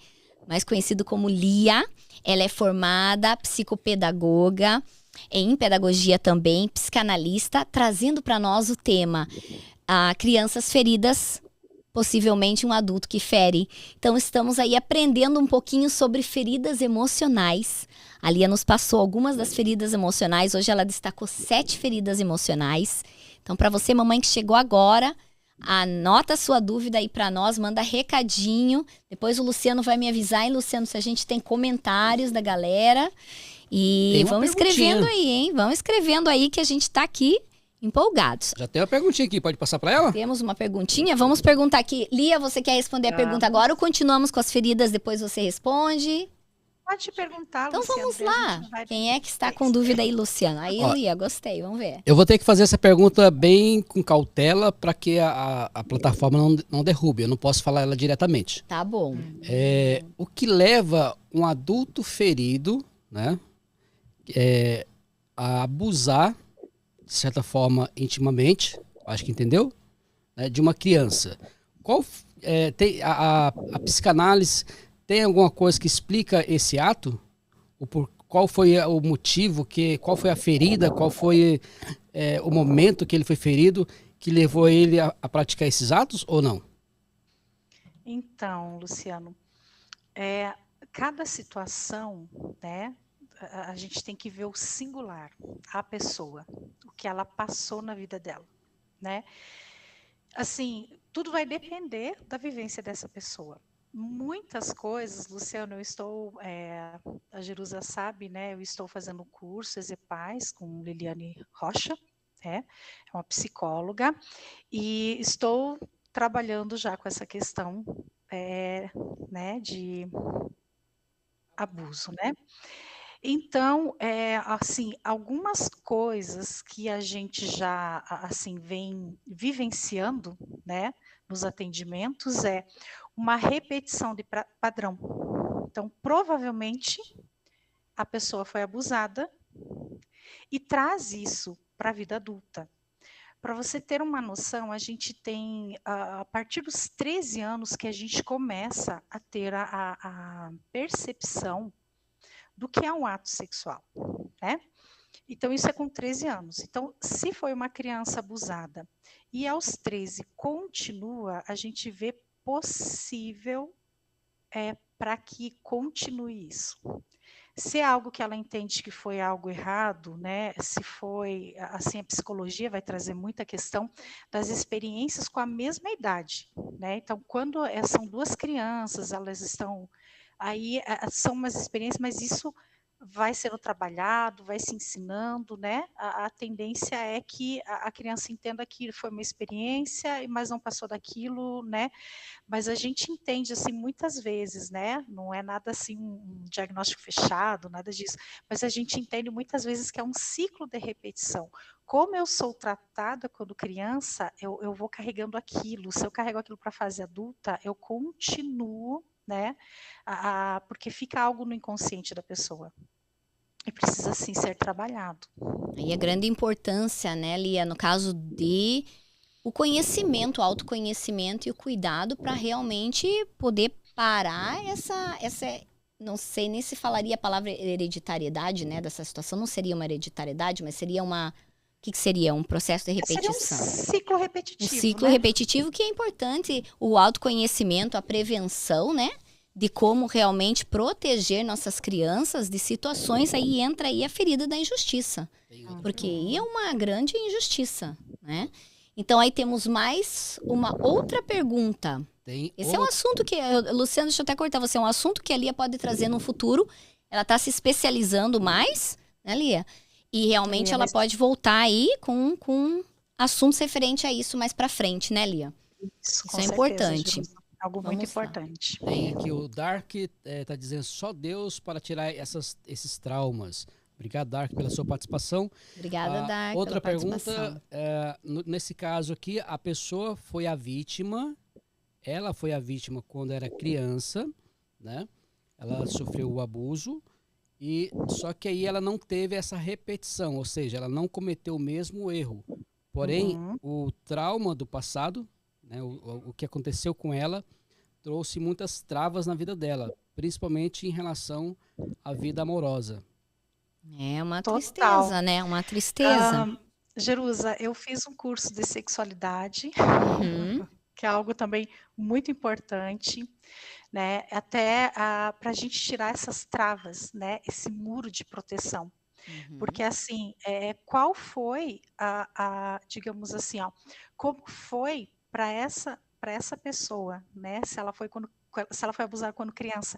mais conhecido como Lia. Ela é formada psicopedagoga, em pedagogia também, psicanalista, trazendo para nós o tema crianças feridas, possivelmente um adulto que fere. Então estamos aí aprendendo um pouquinho sobre feridas emocionais. A Lia nos passou algumas das feridas emocionais. Hoje ela destacou 7 feridas emocionais. Então, para você, mamãe que chegou agora, anota a sua dúvida aí para nós, manda recadinho. Depois o Luciano vai me avisar, hein, Luciano, se a gente tem comentários da galera. E vão escrevendo aí, hein? Vão escrevendo aí que a gente tá aqui empolgados. Já tem uma perguntinha aqui, pode passar para ela? Temos uma perguntinha, vamos perguntar aqui. Lia, você quer responder a pergunta agora ou continuamos com as feridas, depois você responde? Pode perguntar, Então Luciano, vamos daí a lá. gente vai- Quem é que está com dúvida aí, Luciano? Aí, Ó, Lia, gostei, vamos ver. Eu vou ter que fazer essa pergunta bem com cautela para que a plataforma não derrube. Eu não posso falar ela diretamente. Tá bom. O que leva um adulto ferido, né, a abusar, de certa forma, intimamente, acho que entendeu, né, de uma criança? Tem a psicanálise tem alguma coisa que explica esse ato? Qual foi o motivo, qual foi a ferida, qual foi o momento que ele foi ferido que levou ele a praticar esses atos ou não? Então, Luciano, Cada situação, né, a gente tem que ver o singular, a pessoa, o que ela passou na vida dela, né? Assim, tudo vai depender da vivência dessa pessoa. Muitas coisas, Luciano, a Jerusa sabe, né? Eu estou fazendo um curso Exepaz com Liliane Rocha, é uma psicóloga, e estou trabalhando já com essa questão, né, de abuso, né? Então, assim, algumas coisas que a gente já, assim, vem vivenciando, né, nos atendimentos é uma repetição de padrão. Então, provavelmente, a pessoa foi abusada e traz isso para a vida adulta. Para você ter uma noção, a gente tem, a partir dos 13 anos que a gente começa a ter a percepção do que é um ato sexual, né? Então, isso é com 13 anos. Então, se foi uma criança abusada e aos 13 continua, a gente vê possível para que continue isso. Se é algo que ela entende que foi algo errado, né? Se foi, assim, a psicologia vai trazer muita questão das experiências com a mesma idade, né? Então, quando são duas crianças, elas estão aí, são umas experiências, mas isso vai sendo trabalhado, vai se ensinando, né? A tendência é que a criança entenda que foi uma experiência, mas não passou daquilo, né? Mas a gente entende, assim, muitas vezes, né, não é nada assim um diagnóstico fechado, nada disso, mas a gente entende muitas vezes que é um ciclo de repetição. Como eu sou tratada quando criança, eu vou carregando aquilo. Se eu carrego aquilo para a fase adulta, eu continuo, né, porque fica algo no inconsciente da pessoa. E precisa, sim, ser trabalhado. Aí a grande importância, né, Lia, no caso de o conhecimento, o autoconhecimento e o cuidado para realmente poder parar não sei nem se falaria a palavra hereditariedade, né, dessa situação, não seria uma hereditariedade, mas seria o que seria? Um processo de repetição. Seria um ciclo repetitivo, Um ciclo né? repetitivo que é importante, o autoconhecimento, a prevenção, né, de como realmente proteger nossas crianças de situações, aí entra aí a ferida da injustiça. Porque aí é uma grande injustiça, né? Então, aí temos mais uma outra pergunta. Esse é um assunto que, Luciano, deixa eu até cortar você, é um assunto que a Lia pode trazer no futuro. Ela está se especializando mais, né, Lia? E realmente ela pode voltar aí com assuntos referentes a isso mais para frente, né, Lia? Isso é importante. Jerusa. Algo muito importante. Tem aqui o Dark, tá dizendo só Deus para tirar esses traumas. Obrigado, Dark, pela sua participação. Obrigada, Dark. Outra pergunta, nesse caso aqui, a pessoa foi a vítima, ela foi a vítima quando era criança, né? Ela sofreu o abuso, só que aí ela não teve essa repetição, ou seja, ela não cometeu o mesmo erro. Porém, o trauma do passado, né, o que aconteceu com ela, trouxe muitas travas na vida dela, principalmente em relação à vida amorosa. É uma tristeza, né? Uma tristeza. Jerusa, eu fiz um curso de sexualidade, que é algo também muito importante, né? Até para a gente tirar essas travas, né? Esse muro de proteção. Porque, assim, qual foi digamos assim, como foi para essa pessoa, né? Se ela foi abusada quando criança,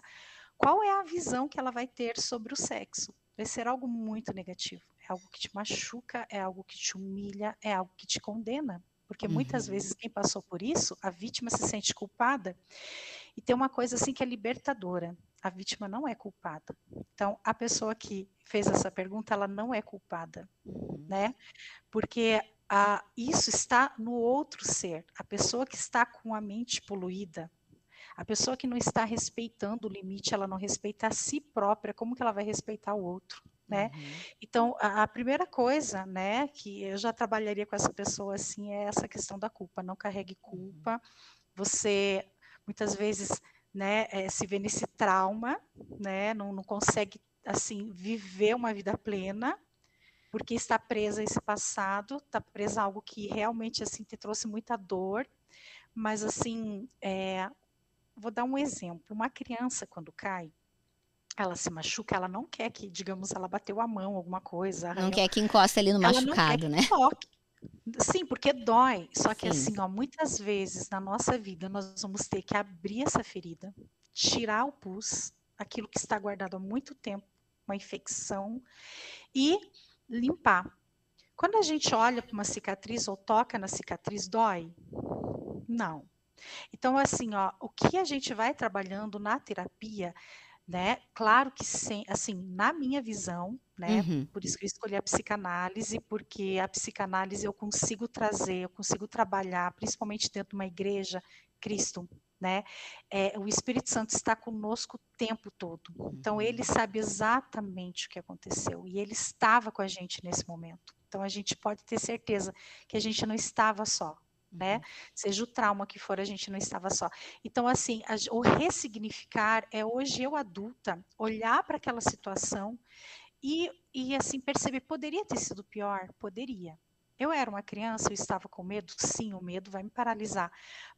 qual é a visão que ela vai ter sobre o sexo? Vai ser algo muito negativo. É algo que te machuca, é algo que te humilha, é algo que te condena. Porque muitas vezes quem passou por isso, a vítima se sente culpada. E tem uma coisa assim que é libertadora. A vítima não é culpada. Então, a pessoa que fez essa pergunta, ela não é culpada, né? Porque isso está no outro ser. A pessoa que está com a mente poluída, a pessoa que não está respeitando o limite, ela não respeita a si própria, como que ela vai respeitar o outro, né? Então, a primeira coisa, né, que eu já trabalharia com essa pessoa, assim, é essa questão da culpa. Não carregue culpa. Você, muitas vezes, né, se vê nesse trauma, né, não consegue, assim, viver uma vida plena, porque está presa a esse passado, está presa a algo que realmente, assim, te trouxe muita dor, mas, assim, vou dar um exemplo. Uma criança, quando cai, ela se machuca, ela não quer que, digamos, ela bateu a mão, alguma coisa, Não arranhou. quer que encoste ali no Ela não quer machucado, que né? toque. Sim, porque dói. Só que Sim. assim, ó, muitas vezes na nossa vida nós vamos ter que abrir essa ferida, tirar o pus, aquilo que está guardado há muito tempo, uma infecção, e limpar. Quando a gente olha para uma cicatriz ou toca na cicatriz, dói? Não. Então, assim, ó, o que a gente vai trabalhando na terapia, né? Claro que assim, na minha visão, né? Uhum. Por isso que eu escolhi a psicanálise, porque a psicanálise eu consigo trazer, eu consigo trabalhar, principalmente dentro de uma igreja, Cristo, né? O Espírito Santo está conosco o tempo todo. Então, ele sabe exatamente o que aconteceu e ele estava com a gente nesse momento. Então, a gente pode ter certeza que a gente não estava só, né? Seja o trauma que for, a gente não estava só. Então, assim, o ressignificar é hoje eu adulta olhar para aquela situação e assim perceber, poderia ter sido pior? Poderia. Eu era uma criança, eu estava com medo? Sim, o medo vai me paralisar.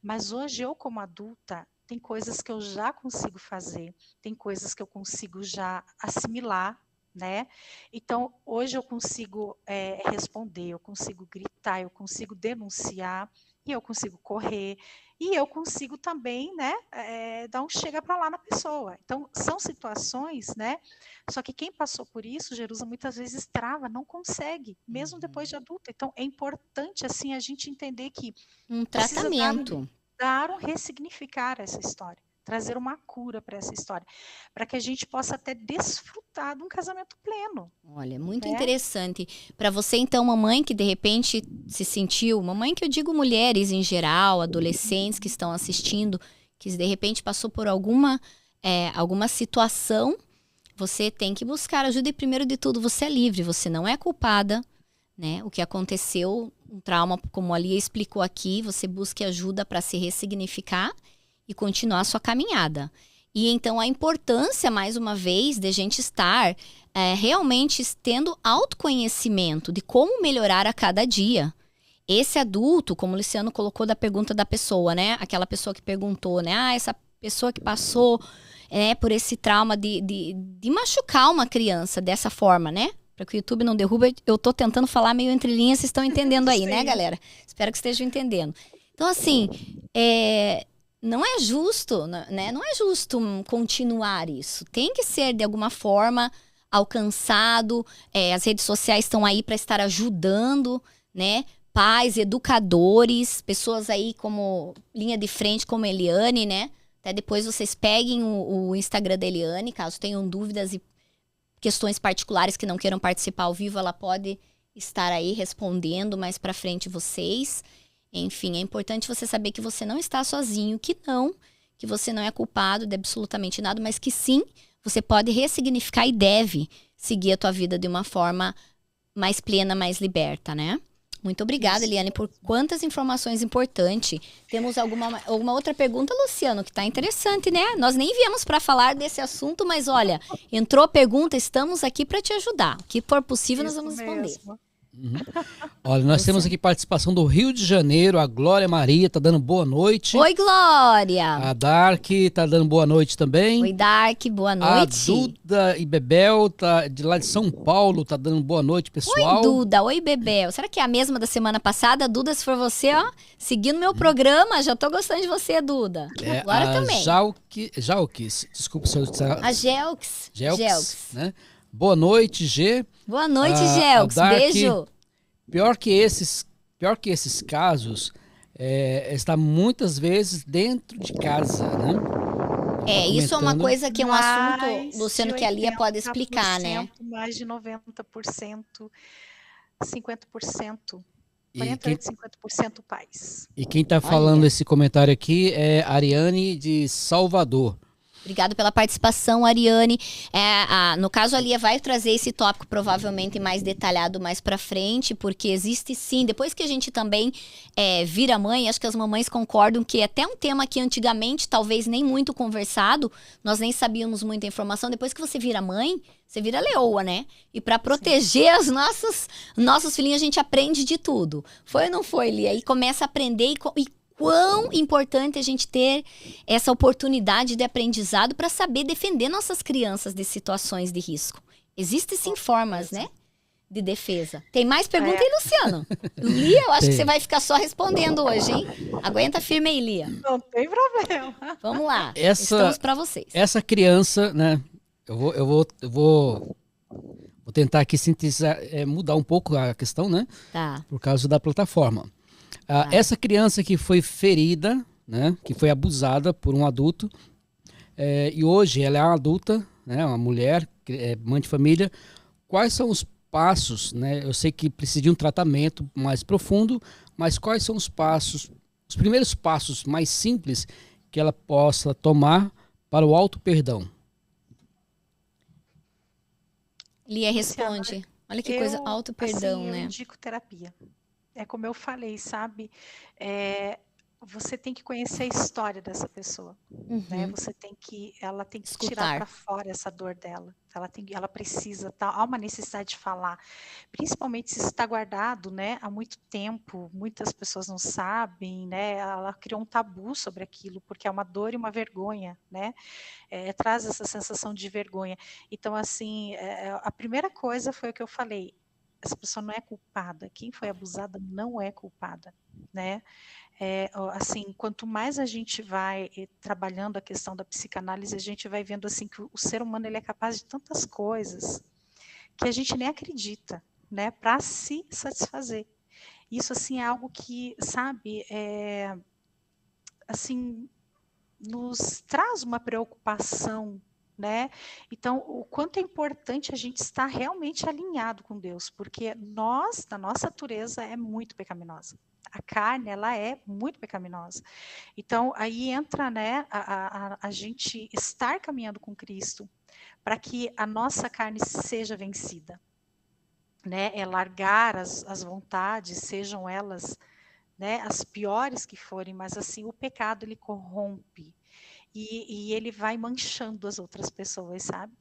Mas hoje eu, como adulta, tem coisas que eu já consigo fazer, tem coisas que eu consigo já assimilar, né? Então, hoje eu consigo responder, eu consigo gritar, eu consigo denunciar, e eu consigo correr, e eu consigo também, né, dar um chega para lá na pessoa. Então, são situações, né, só que quem passou por isso, Jerusa, muitas vezes trava, não consegue, mesmo depois de adulta. Então, é importante, assim, a gente entender que Um precisa tratamento. ressignificar essa história, trazer uma cura para essa história, para que a gente possa até desfrutar de um casamento pleno. Olha, muito né? interessante. Para você, então, mamãe que de repente se sentiu, mamãe que eu digo mulheres em geral, adolescentes que estão assistindo, que de repente passou por alguma situação, você tem que buscar ajuda e primeiro de tudo, você é livre, você não é culpada, né? O que aconteceu, um trauma, como a Lia explicou aqui, você busque ajuda para se ressignificar e continuar a sua caminhada. E então a importância, mais uma vez, de a gente estar realmente tendo autoconhecimento de como melhorar a cada dia. Esse adulto, como o Luciano colocou da pergunta da pessoa, né? Aquela pessoa que perguntou, né? Ah, essa pessoa que passou por esse trauma de machucar uma criança dessa forma, né? Para que o YouTube não derruba, eu tô tentando falar meio entre linhas, vocês estão entendendo aí, né, galera? Espero que estejam entendendo. Então, assim, não é justo, né? Não é justo continuar isso. Tem que ser, de alguma forma, alcançado. As redes sociais estão aí para estar ajudando, né? Pais, educadores, pessoas aí como linha de frente, como Eliane, né? Até depois vocês peguem o Instagram da Eliane, caso tenham dúvidas e questões particulares que não queiram participar ao vivo, ela pode estar aí respondendo mais pra frente vocês. Enfim, é importante você saber que você não está sozinho, que você não é culpado de absolutamente nada, mas que sim, você pode ressignificar e deve seguir a tua vida de uma forma mais plena, mais liberta, né? Muito obrigada, Eliane, por quantas informações importantes. Temos alguma outra pergunta, Luciano, que está interessante, né? Nós nem viemos para falar desse assunto, mas olha, entrou a pergunta, estamos aqui para te ajudar. O que for possível, nós vamos responder. Olha, nós temos aqui participação do Rio de Janeiro, a Glória Maria tá dando boa noite. Oi, Glória! A Dark tá dando boa noite também. Oi, Dark, boa noite. A Duda e Bebel, de lá de São Paulo, tá dando boa noite, pessoal. Oi, Duda. Oi, Bebel. Será que é a mesma da semana passada? Duda, se for você, ó, seguindo meu programa, já tô gostando de você, Duda. Agora também. Jalques, desculpa se eu... A Gelks. Gelks, né? Boa noite, G. Boa noite, Gelks. Beijo. Pior que esses casos, está muitas vezes dentro de casa, né? Isso é uma coisa que é um assunto, Luciano, que a Lia pode explicar, né? Mais de 90%, 50%. E 48, 50% pais. E quem está falando esse comentário aqui é a Ariane de Salvador. Obrigada pela participação, Ariane. No caso, a Lia vai trazer esse tópico provavelmente mais detalhado mais pra frente, porque existe sim, depois que a gente também vira mãe, acho que as mamães concordam que até um tema que antigamente talvez nem muito conversado, nós nem sabíamos muita informação, depois que você vira mãe, você vira leoa, né? E pra proteger os nossos filhinhos, a gente aprende de tudo. Foi ou não foi, Lia? E começa a aprender e quão importante a gente ter essa oportunidade de aprendizado para saber defender nossas crianças de situações de risco. Existem sim formas, né, de defesa. Tem mais pergunta aí, Luciano? Lia, eu acho que você vai ficar só respondendo hoje, hein? Aguenta firme aí, Lia. Não tem problema. Vamos lá, estamos para vocês. Essa criança, né? Eu vou tentar aqui sintetizar, mudar um pouco a questão, né? Tá. Por causa da plataforma. Essa criança que foi ferida, né? Que foi abusada por um adulto, e hoje ela é uma adulta, né? Uma mulher, mãe de família. Quais são os passos, né? Eu sei que precisa de um tratamento mais profundo, mas quais são os passos, os primeiros passos mais simples que ela possa tomar para o auto-perdão? Lia responde. Olha que coisa, auto-perdão, assim, né? Eu indico terapia. É como eu falei, sabe? Você tem que conhecer a história dessa pessoa, né? Ela tem que tirar Escutar. para fora essa dor dela. Ela precisa, há uma necessidade de falar, principalmente se isso está guardado, né? Há muito tempo, muitas pessoas não sabem, né? Ela criou um tabu sobre aquilo porque é uma dor e uma vergonha, né? Traz essa sensação de vergonha. Então, assim, a primeira coisa foi o que eu falei. Essa pessoa não é culpada. Quem foi abusada não é culpada, né? Assim, quanto mais a gente vai trabalhando a questão da psicanálise, a gente vai vendo assim que o ser humano ele é capaz de tantas coisas que a gente nem acredita, né? Para se satisfazer. Isso assim é algo que, sabe, assim, nos traz uma preocupação, né? Então, o quanto é importante a gente estar realmente alinhado com Deus, porque da nossa natureza é muito pecaminosa. A carne, ela é muito pecaminosa. Então, aí entra, né, a gente estar caminhando com Cristo, para que a nossa carne seja vencida, né? Largar as vontades, sejam elas, né, as piores que forem, mas assim, o pecado, ele corrompe. E ele vai manchando as outras pessoas, sabe?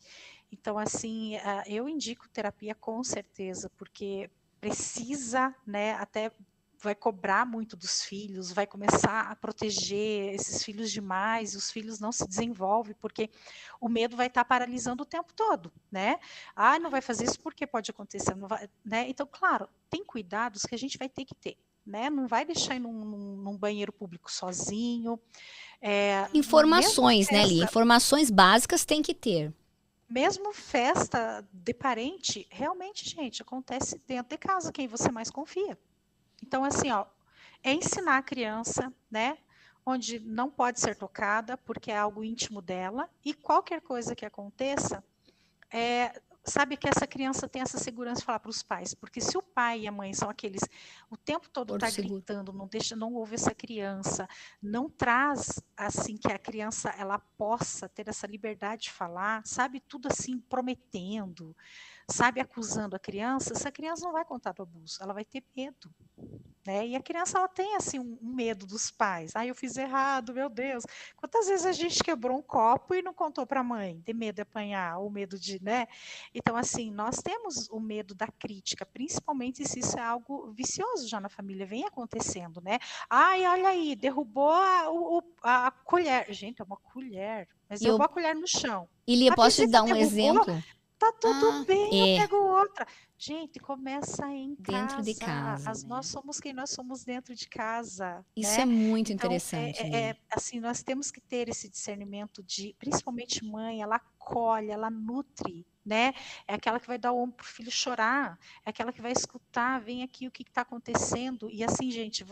Então, assim, eu indico terapia com certeza, porque precisa, né, até vai cobrar muito dos filhos, vai começar a proteger esses filhos demais, e os filhos não se desenvolvem, porque o medo vai estar paralisando o tempo todo, né? Não vai fazer isso porque pode acontecer, não vai, né? Então, claro, tem cuidados que a gente vai ter que ter, né? Não vai deixar ir num banheiro público sozinho. Informações, né, Lia? Informações básicas tem que ter. Mesmo festa de parente, realmente, gente, acontece dentro de casa, quem você mais confia. Então, assim, é ensinar a criança, né, onde não pode ser tocada, porque é algo íntimo dela, e qualquer coisa que aconteça, sabe que essa criança tem essa segurança de falar para os pais, porque se o pai e a mãe são aqueles o tempo todo tá gritando, não ouve essa criança, não traz assim que a criança ela possa ter essa liberdade de falar, sabe, tudo assim prometendo, sabe, acusando a criança, essa criança não vai contar do abuso, ela vai ter medo. Né? E a criança ela tem assim um medo dos pais. Eu fiz errado, meu Deus. Quantas vezes a gente quebrou um copo e não contou para a mãe, de medo de apanhar, ou medo de, né? Então assim, nós temos o medo da crítica, principalmente se isso é algo vicioso já na família, vem acontecendo, né? Olha aí, derrubou a colher. Gente, é uma colher, mas derrubou a colher no chão. E Lia, posso te dar um exemplo? Tá tudo bem, eu pego outra. Gente, começa em dentro de casa. Nós somos quem nós somos dentro de casa. Isso né? é muito interessante. Assim, nós temos que ter esse discernimento principalmente mãe, ela acolhe, ela nutre, né? É aquela que vai dar o ombro pro filho chorar, é aquela que vai escutar, vem aqui o que está acontecendo. E assim, gente,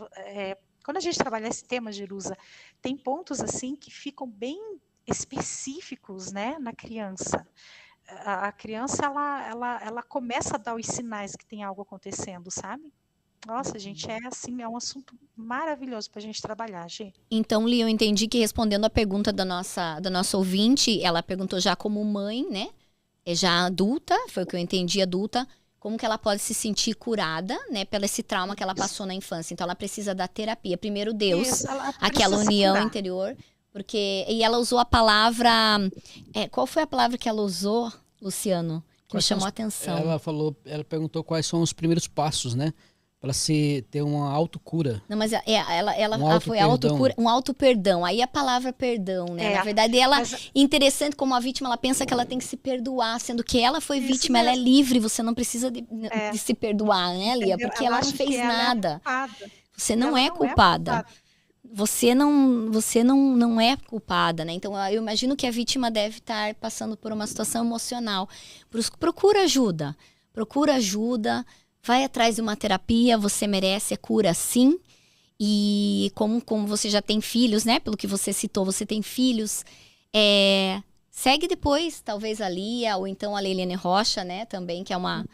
quando a gente trabalha esse tema, Jerusa, tem pontos assim que ficam bem específicos, né, na criança. A criança, ela começa a dar os sinais que tem algo acontecendo, sabe? Nossa, gente, é um assunto maravilhoso para a gente trabalhar, gente. Então, Lia, eu entendi que respondendo a pergunta da nossa ouvinte, ela perguntou já como mãe, né? Já adulta, foi o que eu entendi, adulta, como que ela pode se sentir curada, né? Pelo esse trauma que ela passou na infância. Então, ela precisa da terapia. Primeiro Deus, aquela união interior. E ela usou a palavra... qual foi a palavra que ela usou, Luciano? Que me chamou a atenção. Ela perguntou quais são os primeiros passos, né? Para ter uma autocura. Não, mas ela Um foi auto-perdão. autocura, um auto-perdão. Aí a palavra perdão, né? É, Na verdade, ela, mas- interessante como a vítima, ela pensa que ela tem que se perdoar, sendo que ela foi Isso vítima, ela é mesmo. livre, você não precisa de É. se perdoar, né, Lia? Entendeu? Porque Ela ela não acha fez que ela é a nada. culpada. Você não Ela é não culpada. Você não é culpada, né? Então, eu imagino que a vítima deve estar passando por uma situação emocional. Procura ajuda. Procura ajuda. Vai atrás de uma terapia. Você merece a cura, sim. E como você já tem filhos, né? Pelo que você citou, você tem filhos. Segue depois, talvez a Lia, ou então a Leilene Rocha, né? Também, que ela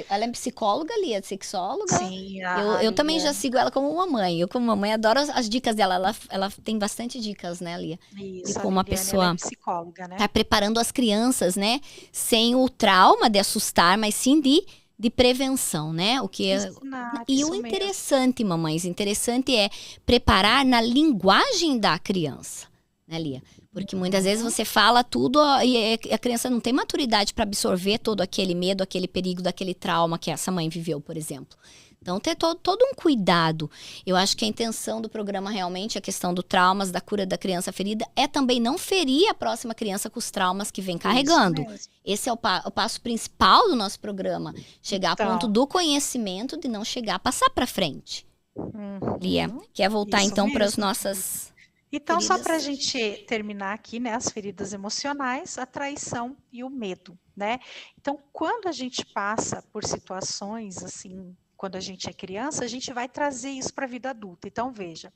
é psicóloga, Lia, é sexóloga. Sim, Eu também Lia. já sigo ela como mamãe. Eu, como mamãe, adoro as dicas dela. Ela tem bastante dicas, né, Lia? Isso, De a como a Liliane, pessoa ela é psicóloga, né? tá preparando as crianças, né? Sem o trauma de assustar, mas sim de prevenção, né? O que Ensinar, E o isso mesmo. interessante, mamães, interessante é preparar na linguagem da criança, né, Lia? Porque muitas vezes você fala tudo e a criança não tem maturidade para absorver todo aquele medo, aquele perigo, daquele trauma que essa mãe viveu, por exemplo. Então, ter todo um cuidado. Eu acho que a intenção do programa realmente, a questão do traumas, da cura da criança ferida, é também não ferir a próxima criança com os traumas que vem carregando. Isso mesmo. Esse é o passo principal do nosso programa. Chegar Então. a ponto do conhecimento, de não chegar a passar para frente. Uhum. Lia, quer voltar Isso então para as mesmo. nossas... Então, só feridas. para a gente terminar aqui, né, as feridas emocionais, a traição e o medo, né? Então, quando a gente passa por situações assim, quando a gente é criança, a gente vai trazer isso para a vida adulta. Então, veja,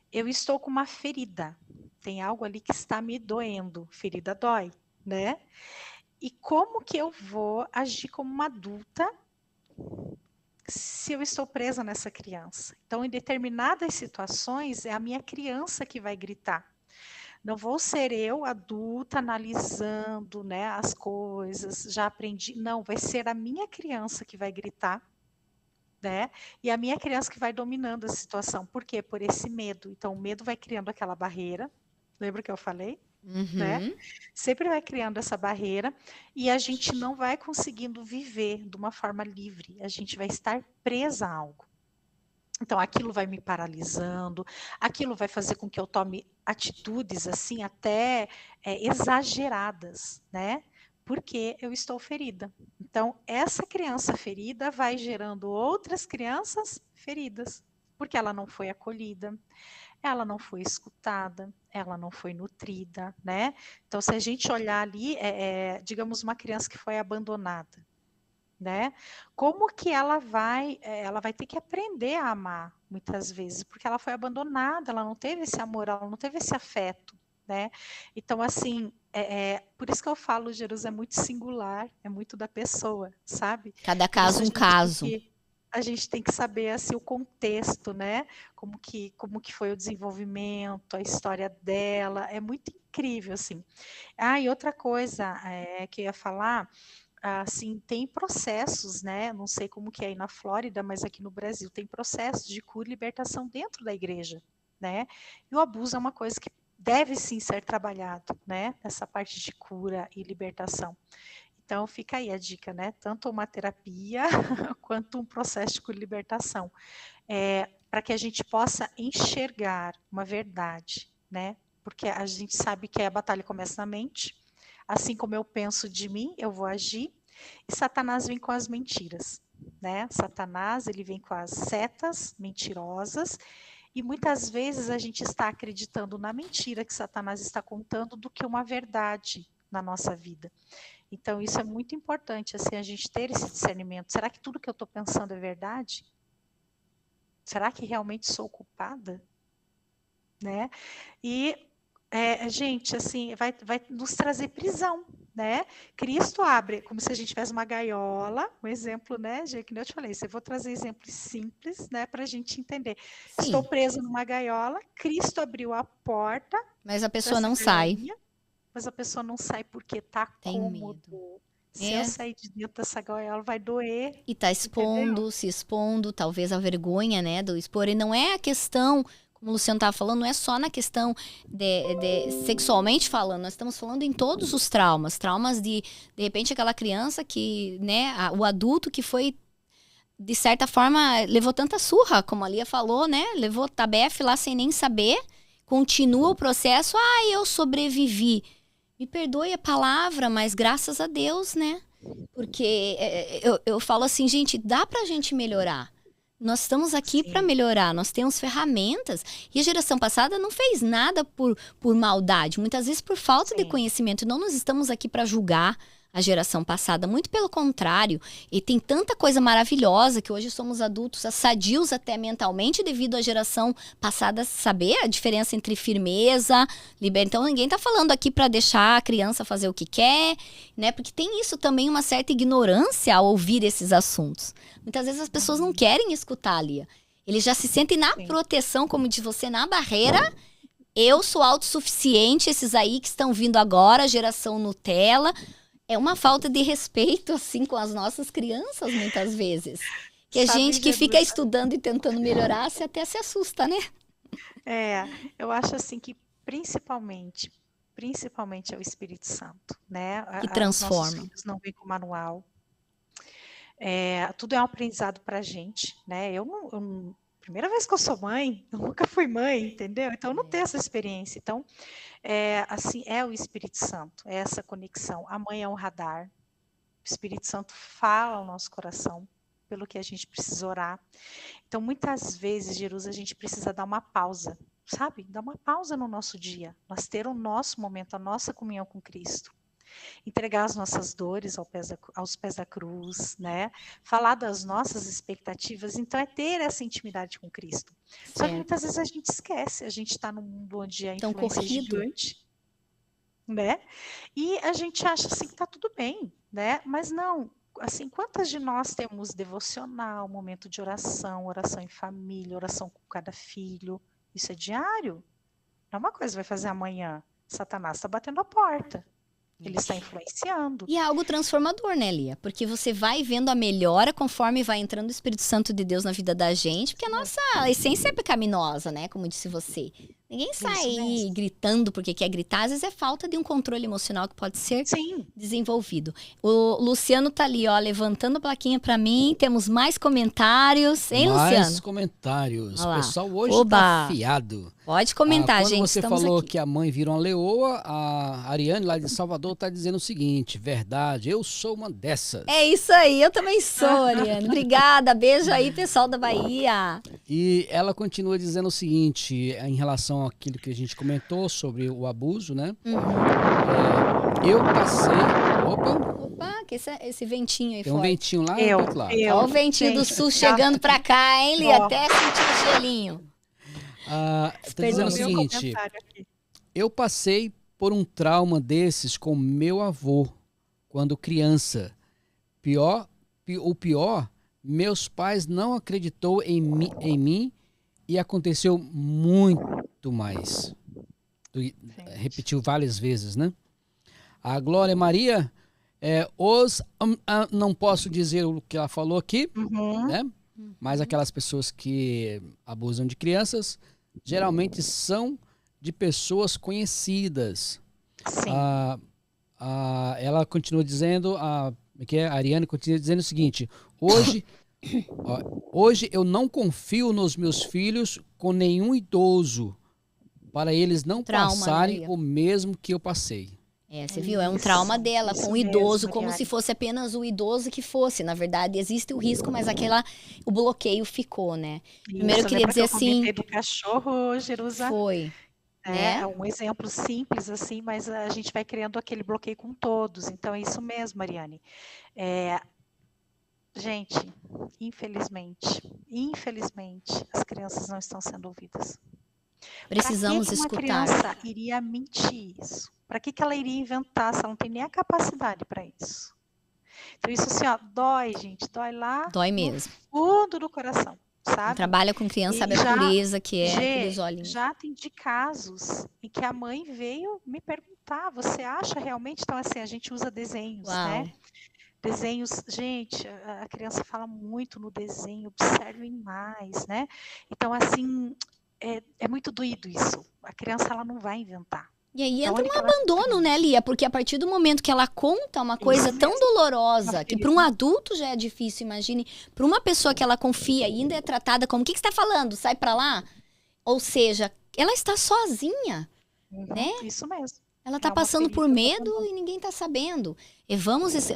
eu estou com uma ferida, tem algo ali que está me doendo, ferida dói, né? E como que eu vou agir como uma adulta se eu estou presa nessa criança? Então, em determinadas situações, é a minha criança que vai gritar. Não vou ser eu, adulta, analisando, né, as coisas, já aprendi. Não, vai ser a minha criança que vai gritar, né? E a minha criança que vai dominando a situação. Por quê? Por esse medo. Então, o medo vai criando aquela barreira. Lembra que eu falei? Né? Sempre vai criando essa barreira e a gente não vai conseguindo viver de uma forma livre, a gente vai estar presa a algo. Então, aquilo vai me paralisando, aquilo vai fazer com que eu tome atitudes assim até exageradas, né? Porque eu estou ferida. Então, essa criança ferida vai gerando outras crianças feridas, porque ela não foi acolhida, ela não foi escutada, ela não foi nutrida, né? Então, se a gente olhar ali, digamos, uma criança que foi abandonada, né? Como que ela vai ter que aprender a amar, muitas vezes, porque ela foi abandonada, ela não teve esse amor, ela não teve esse afeto, né? Então, assim, por isso que eu falo, Jesus é muito singular, é muito da pessoa, sabe? Cada caso um caso. A gente tem que saber assim, o contexto, né? Como que foi o desenvolvimento, a história dela, é muito incrível, assim. E outra coisa que eu ia falar, assim, tem processos, né? Não sei como que é aí na Flórida, mas aqui no Brasil tem processos de cura e libertação dentro da igreja, né? E o abuso é uma coisa que deve sim ser trabalhado, né? Essa parte de cura e libertação. Então, fica aí a dica, né? Tanto uma terapia quanto um processo de cura e libertação. Para que a gente possa enxergar uma verdade, né? Porque a gente sabe que a batalha começa na mente. Assim como eu penso de mim, eu vou agir. E Satanás vem com as mentiras, né? Satanás, ele vem com as setas mentirosas. E muitas vezes a gente está acreditando na mentira que Satanás está contando do que uma verdade na nossa vida. Então, isso é muito importante, assim, a gente ter esse discernimento. Será que tudo que eu estou pensando é verdade? Será que realmente sou culpada? Né? E, gente, assim, vai nos trazer prisão, né? Cristo abre, como se a gente tivesse uma gaiola, um exemplo, né, gente, que eu te falei, eu vou trazer exemplos simples, né, para a gente entender. Sim. Estou preso numa gaiola, Cristo abriu a porta. Mas a pessoa não sai. Mas a pessoa não sai porque tá cômodo. Medo. Se eu sair de dentro dessa gaiola, vai doer. E tá expondo, se expondo, talvez a vergonha, né, do expor. E não é a questão, como o Luciano estava falando, não é só na questão de sexualmente falando, nós estamos falando em todos os traumas. Traumas de repente, aquela criança que, né, o adulto que foi de certa forma, levou tanta surra, como a Lia falou, né? Levou tabefe lá sem nem saber. Continua o processo. Eu sobrevivi. Me perdoe a palavra, mas graças a Deus, né? Porque eu falo assim, gente, dá pra gente melhorar. Nós estamos aqui para Sim. melhorar, nós temos ferramentas. E a geração passada não fez nada por maldade, muitas vezes por falta de Sim. conhecimento. Não nós estamos aqui para julgar a geração passada, muito pelo contrário. E tem tanta coisa maravilhosa que hoje somos adultos sadios até mentalmente devido à geração passada saber a diferença entre firmeza, liberdade. Então ninguém tá falando aqui para deixar a criança fazer o que quer, né? Porque tem isso também, uma certa ignorância ao ouvir esses assuntos. Muitas vezes as pessoas não querem escutar, Lia. Eles já se sentem na Sim. proteção, como diz você, na barreira. Eu sou autossuficiente, esses aí que estão vindo agora, geração Nutella. É uma falta de respeito, assim, com as nossas crianças, muitas vezes. Que a Sabe, gente que Jerusa? fica estudando e tentando melhorar, você até se assusta, né? Eu acho assim que principalmente é o Espírito Santo, né? Que Os nossos transforma. filhos não vêm com manual. Tudo é um aprendizado pra gente, né? Primeira vez que eu sou mãe, eu nunca fui mãe, entendeu? Então eu não tenho essa experiência. Então, assim, é o Espírito Santo, é essa conexão. A mãe é um radar. O Espírito Santo fala ao nosso coração pelo que a gente precisa orar. Então, muitas vezes, Jerusa, a gente precisa dar uma pausa, sabe? Dar uma pausa no nosso dia. Nós ter o nosso momento, a nossa comunhão com Cristo. Entregar as nossas dores aos pés da cruz, né? Falar das nossas expectativas. Então, é ter essa intimidade com Cristo. Só que Certo. muitas vezes a gente esquece. A gente está num mundo onde a Tão influência é corrido. gigante, né? E a gente acha assim que tá tudo bem, né? Mas não. Assim, quantas de nós temos devocional, momento de oração, oração em família, oração com cada filho? Isso é diário. Não é uma coisa que vai fazer amanhã. Satanás está batendo a porta. Ele está influenciando. E é algo transformador, né, Lia? Porque você vai vendo a melhora conforme vai entrando o Espírito Santo de Deus na vida da gente, porque a nossa essência é pecaminosa, né? Como disse você. Ninguém sai Isso mesmo. gritando porque quer gritar, às vezes é falta de um controle emocional que pode ser Sim, desenvolvido. O Luciano tá ali, ó, levantando a plaquinha pra mim. Temos mais comentários, hein, Mais Luciano? comentários. Olha O lá. pessoal hoje Oba! tá afiado. Pode comentar, Quando gente. você Estamos falou aqui. que a mãe vira uma leoa, a Ariane lá de Salvador tá dizendo o seguinte: verdade, eu sou uma dessas. É isso aí, eu também sou, Ariane. Obrigada, beijo aí, pessoal da Bahia. E ela continua dizendo o seguinte, em relação àquilo que a gente comentou sobre o abuso, né? Eu passei... Opa, Opa, que esse ventinho aí tem um forte. ventinho lá do outro lado. Ó o ventinho do gente, sul chegando pra cá, hein, Lia? Ó. Até sentir o gelinho. Tá dizendo o Perdão, Meu seguinte, comentário aqui. eu passei por um trauma desses com meu avô, quando criança. O pior, meus pais não acreditou em mim e aconteceu muito mais. Repetiu várias vezes, né? A Glória Maria, não posso dizer o que ela falou aqui, Uhum. né? Mas aquelas pessoas que abusam de crianças geralmente são de pessoas conhecidas. Sim. Ela continua dizendo, a Ariane continua dizendo o seguinte: hoje eu não confio nos meus filhos com nenhum idoso, para eles não Trauma, passarem Maria. o mesmo que eu passei. Você viu? É um Isso, trauma dela isso com o mesmo, idoso, como Mariane. se fosse apenas o idoso que fosse. Na verdade, existe o risco, mas o bloqueio ficou, né? Primeiro eu Isso, queria lembra dizer que eu comentei assim, do cachorro, Jerusa? foi, né? É um exemplo simples assim, mas a gente vai criando aquele bloqueio com todos. Então é isso mesmo, Mariane. Gente, infelizmente, as crianças não estão sendo ouvidas. Precisamos Para que escutar. uma criança iria mentir isso? Para que ela iria inventar se ela não tem nem a capacidade para isso? Então isso assim, ó, dói, gente, dói lá Dói no mesmo. fundo do coração, Quem sabe? trabalha com criança E sabe a já- pureza que é aqueles olhinhos. Já atendi casos em que a mãe veio me perguntar, você acha realmente? Então, assim, a gente usa desenhos, Uau. né? Desenhos, gente, a criança fala muito no desenho, observem mais, né? Então, assim, é muito doído isso. A criança, ela não vai inventar. E aí Então, entra olha um que ela abandono, né, Lia? Porque a partir do momento que ela conta uma coisa Isso tão mesmo, dolorosa, uma que para um ferida. adulto já é difícil, imagine, para uma pessoa que ela confia e ainda é tratada como, o que que você tá falando? Sai pra lá? Ou seja, ela está sozinha, né? Isso mesmo. Ela tá É uma passando por ferida do medo abandono. e ninguém tá sabendo. E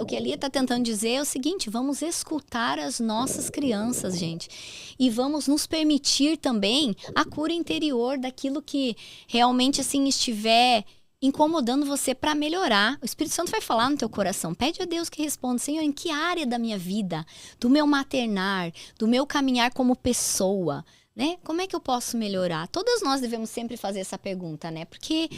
o que a Lia tá tentando dizer é o seguinte, vamos escutar as nossas crianças, gente. E vamos nos permitir também a cura interior daquilo que realmente, assim, estiver incomodando você para melhorar. O Espírito Santo vai falar no teu coração. Pede a Deus que responda, Senhor, em que área da minha vida, do meu maternar, do meu caminhar como pessoa, né? Como é que eu posso melhorar? Todas nós devemos sempre fazer essa pergunta, né? Porque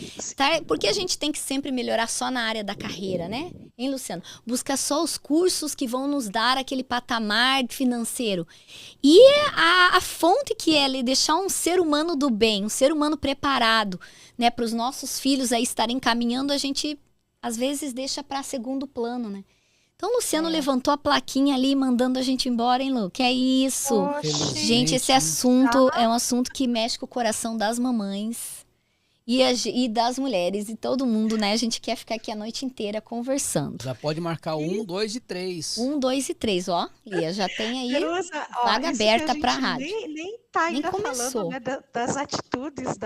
a gente tem que sempre melhorar só na área da carreira, né? Hein, Luciano? Busca só os cursos que vão nos dar aquele patamar financeiro. E a fonte que é deixar um ser humano do bem, um ser humano preparado, né? Para os nossos filhos aí estarem caminhando, a gente às vezes deixa para segundo plano, né? Então, o Luciano levantou a plaquinha ali, mandando a gente embora, hein, Lu? Que é isso? Oxi, Gente, esse Felizmente, né? assunto é um assunto que mexe com o coração das mamães e das mulheres e todo mundo, né? A gente quer ficar aqui a noite inteira conversando. Já pode marcar 1, 2 e 3. 1, 2 e 3, ó. Lia, já tem aí Jerusa, ó, vaga isso que a aberta para a gente rádio. nem tá Nem ainda falando, começou. né, das atitudes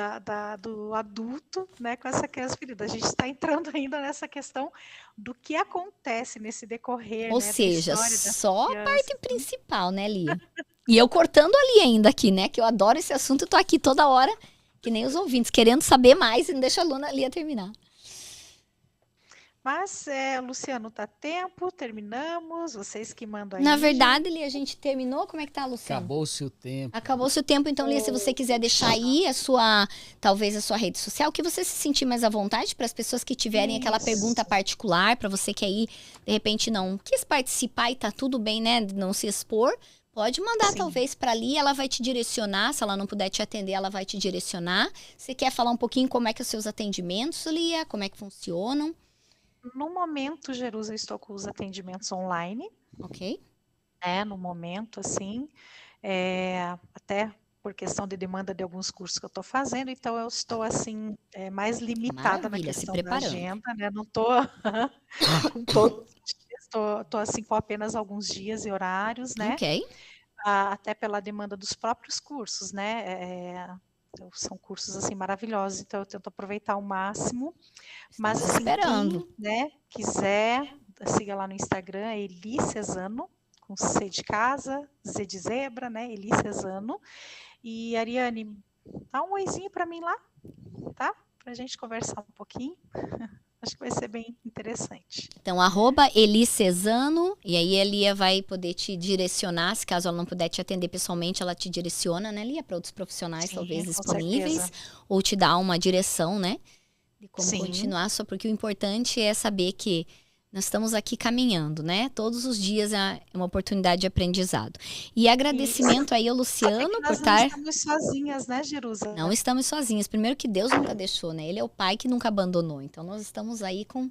do adulto, né, com essa criança ferida. A gente está entrando ainda nessa questão do que acontece nesse decorrer, Ou né, da seja, história dessa só a criança. parte principal, né, Lia? E eu cortando ali ainda aqui, né? Que eu adoro esse assunto e tô aqui toda hora, que nem os ouvintes, querendo saber mais e não deixa a Lia terminar. Mas, Luciano, tá tempo, terminamos, vocês que mandam aí. Na verdade, Lia, a gente terminou. Como é que tá, Luciano? Acabou-se o tempo. Acabou-se o tempo, então, Lia, se você quiser deixar aí talvez a sua rede social, que você se sentir mais à vontade para as pessoas que tiverem aquela Isso. pergunta particular, para você que aí, de repente, não quis participar e tá tudo bem, né? Não se expor. Pode mandar, Sim. talvez, para ali, ela vai te direcionar. Se ela não puder te atender, ela vai te direcionar. Você quer falar um pouquinho como é que são os seus atendimentos, Lia? Como é que funcionam? No momento, Jerusa, eu estou com os atendimentos online, Ok? né, no momento, assim, até por questão de demanda de alguns cursos que eu estou fazendo, então eu estou, assim, mais limitada na Maravilha, se questão da preparando. agenda, né, não estou com todos os dias, estou, assim, com apenas alguns dias e horários, né, Ok. até pela demanda dos próprios cursos, né, então, são cursos, assim, maravilhosos, então eu tento aproveitar ao máximo, mas, Estamos assim, esperando. quem, né, quiser, siga lá no Instagram, Eli Cesano, com C de casa, Z de zebra, né, Eli Cesano. E, Ariane, dá um oizinho para mim lá, tá? Pra gente conversar um pouquinho. Acho que vai ser bem interessante. Então, @Eli Cesano, e aí a Lia vai poder te direcionar, se caso ela não puder te atender pessoalmente, ela te direciona, né, Lia, para outros profissionais Sim, talvez com disponíveis, certeza. ou te dá uma direção, né, de como Sim. continuar, só porque o importante é saber que nós estamos aqui caminhando, né, todos os dias é uma oportunidade de aprendizado. E agradecimento aí ao Saber Luciano que por nós não estar... estamos sozinhas, né, Jerusa? Não estamos sozinhas. Primeiro que Deus nunca deixou, né? Ele é o pai que nunca abandonou. Então nós estamos aí com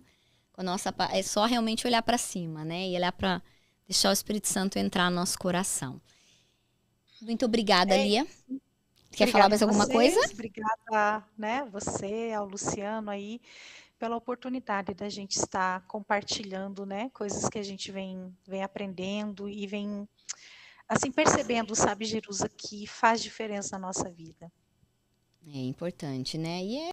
a nossa... É só realmente olhar para cima, né? E olhar para deixar o Espírito Santo entrar no nosso coração. Muito obrigada, Lia. Quer falar mais alguma coisa? Obrigada, né, você, ao Luciano aí, pela oportunidade da gente estar compartilhando, né, coisas que a gente vem aprendendo e vem, assim, percebendo, sabe, Jerusa, que faz diferença na nossa vida. É importante, né? E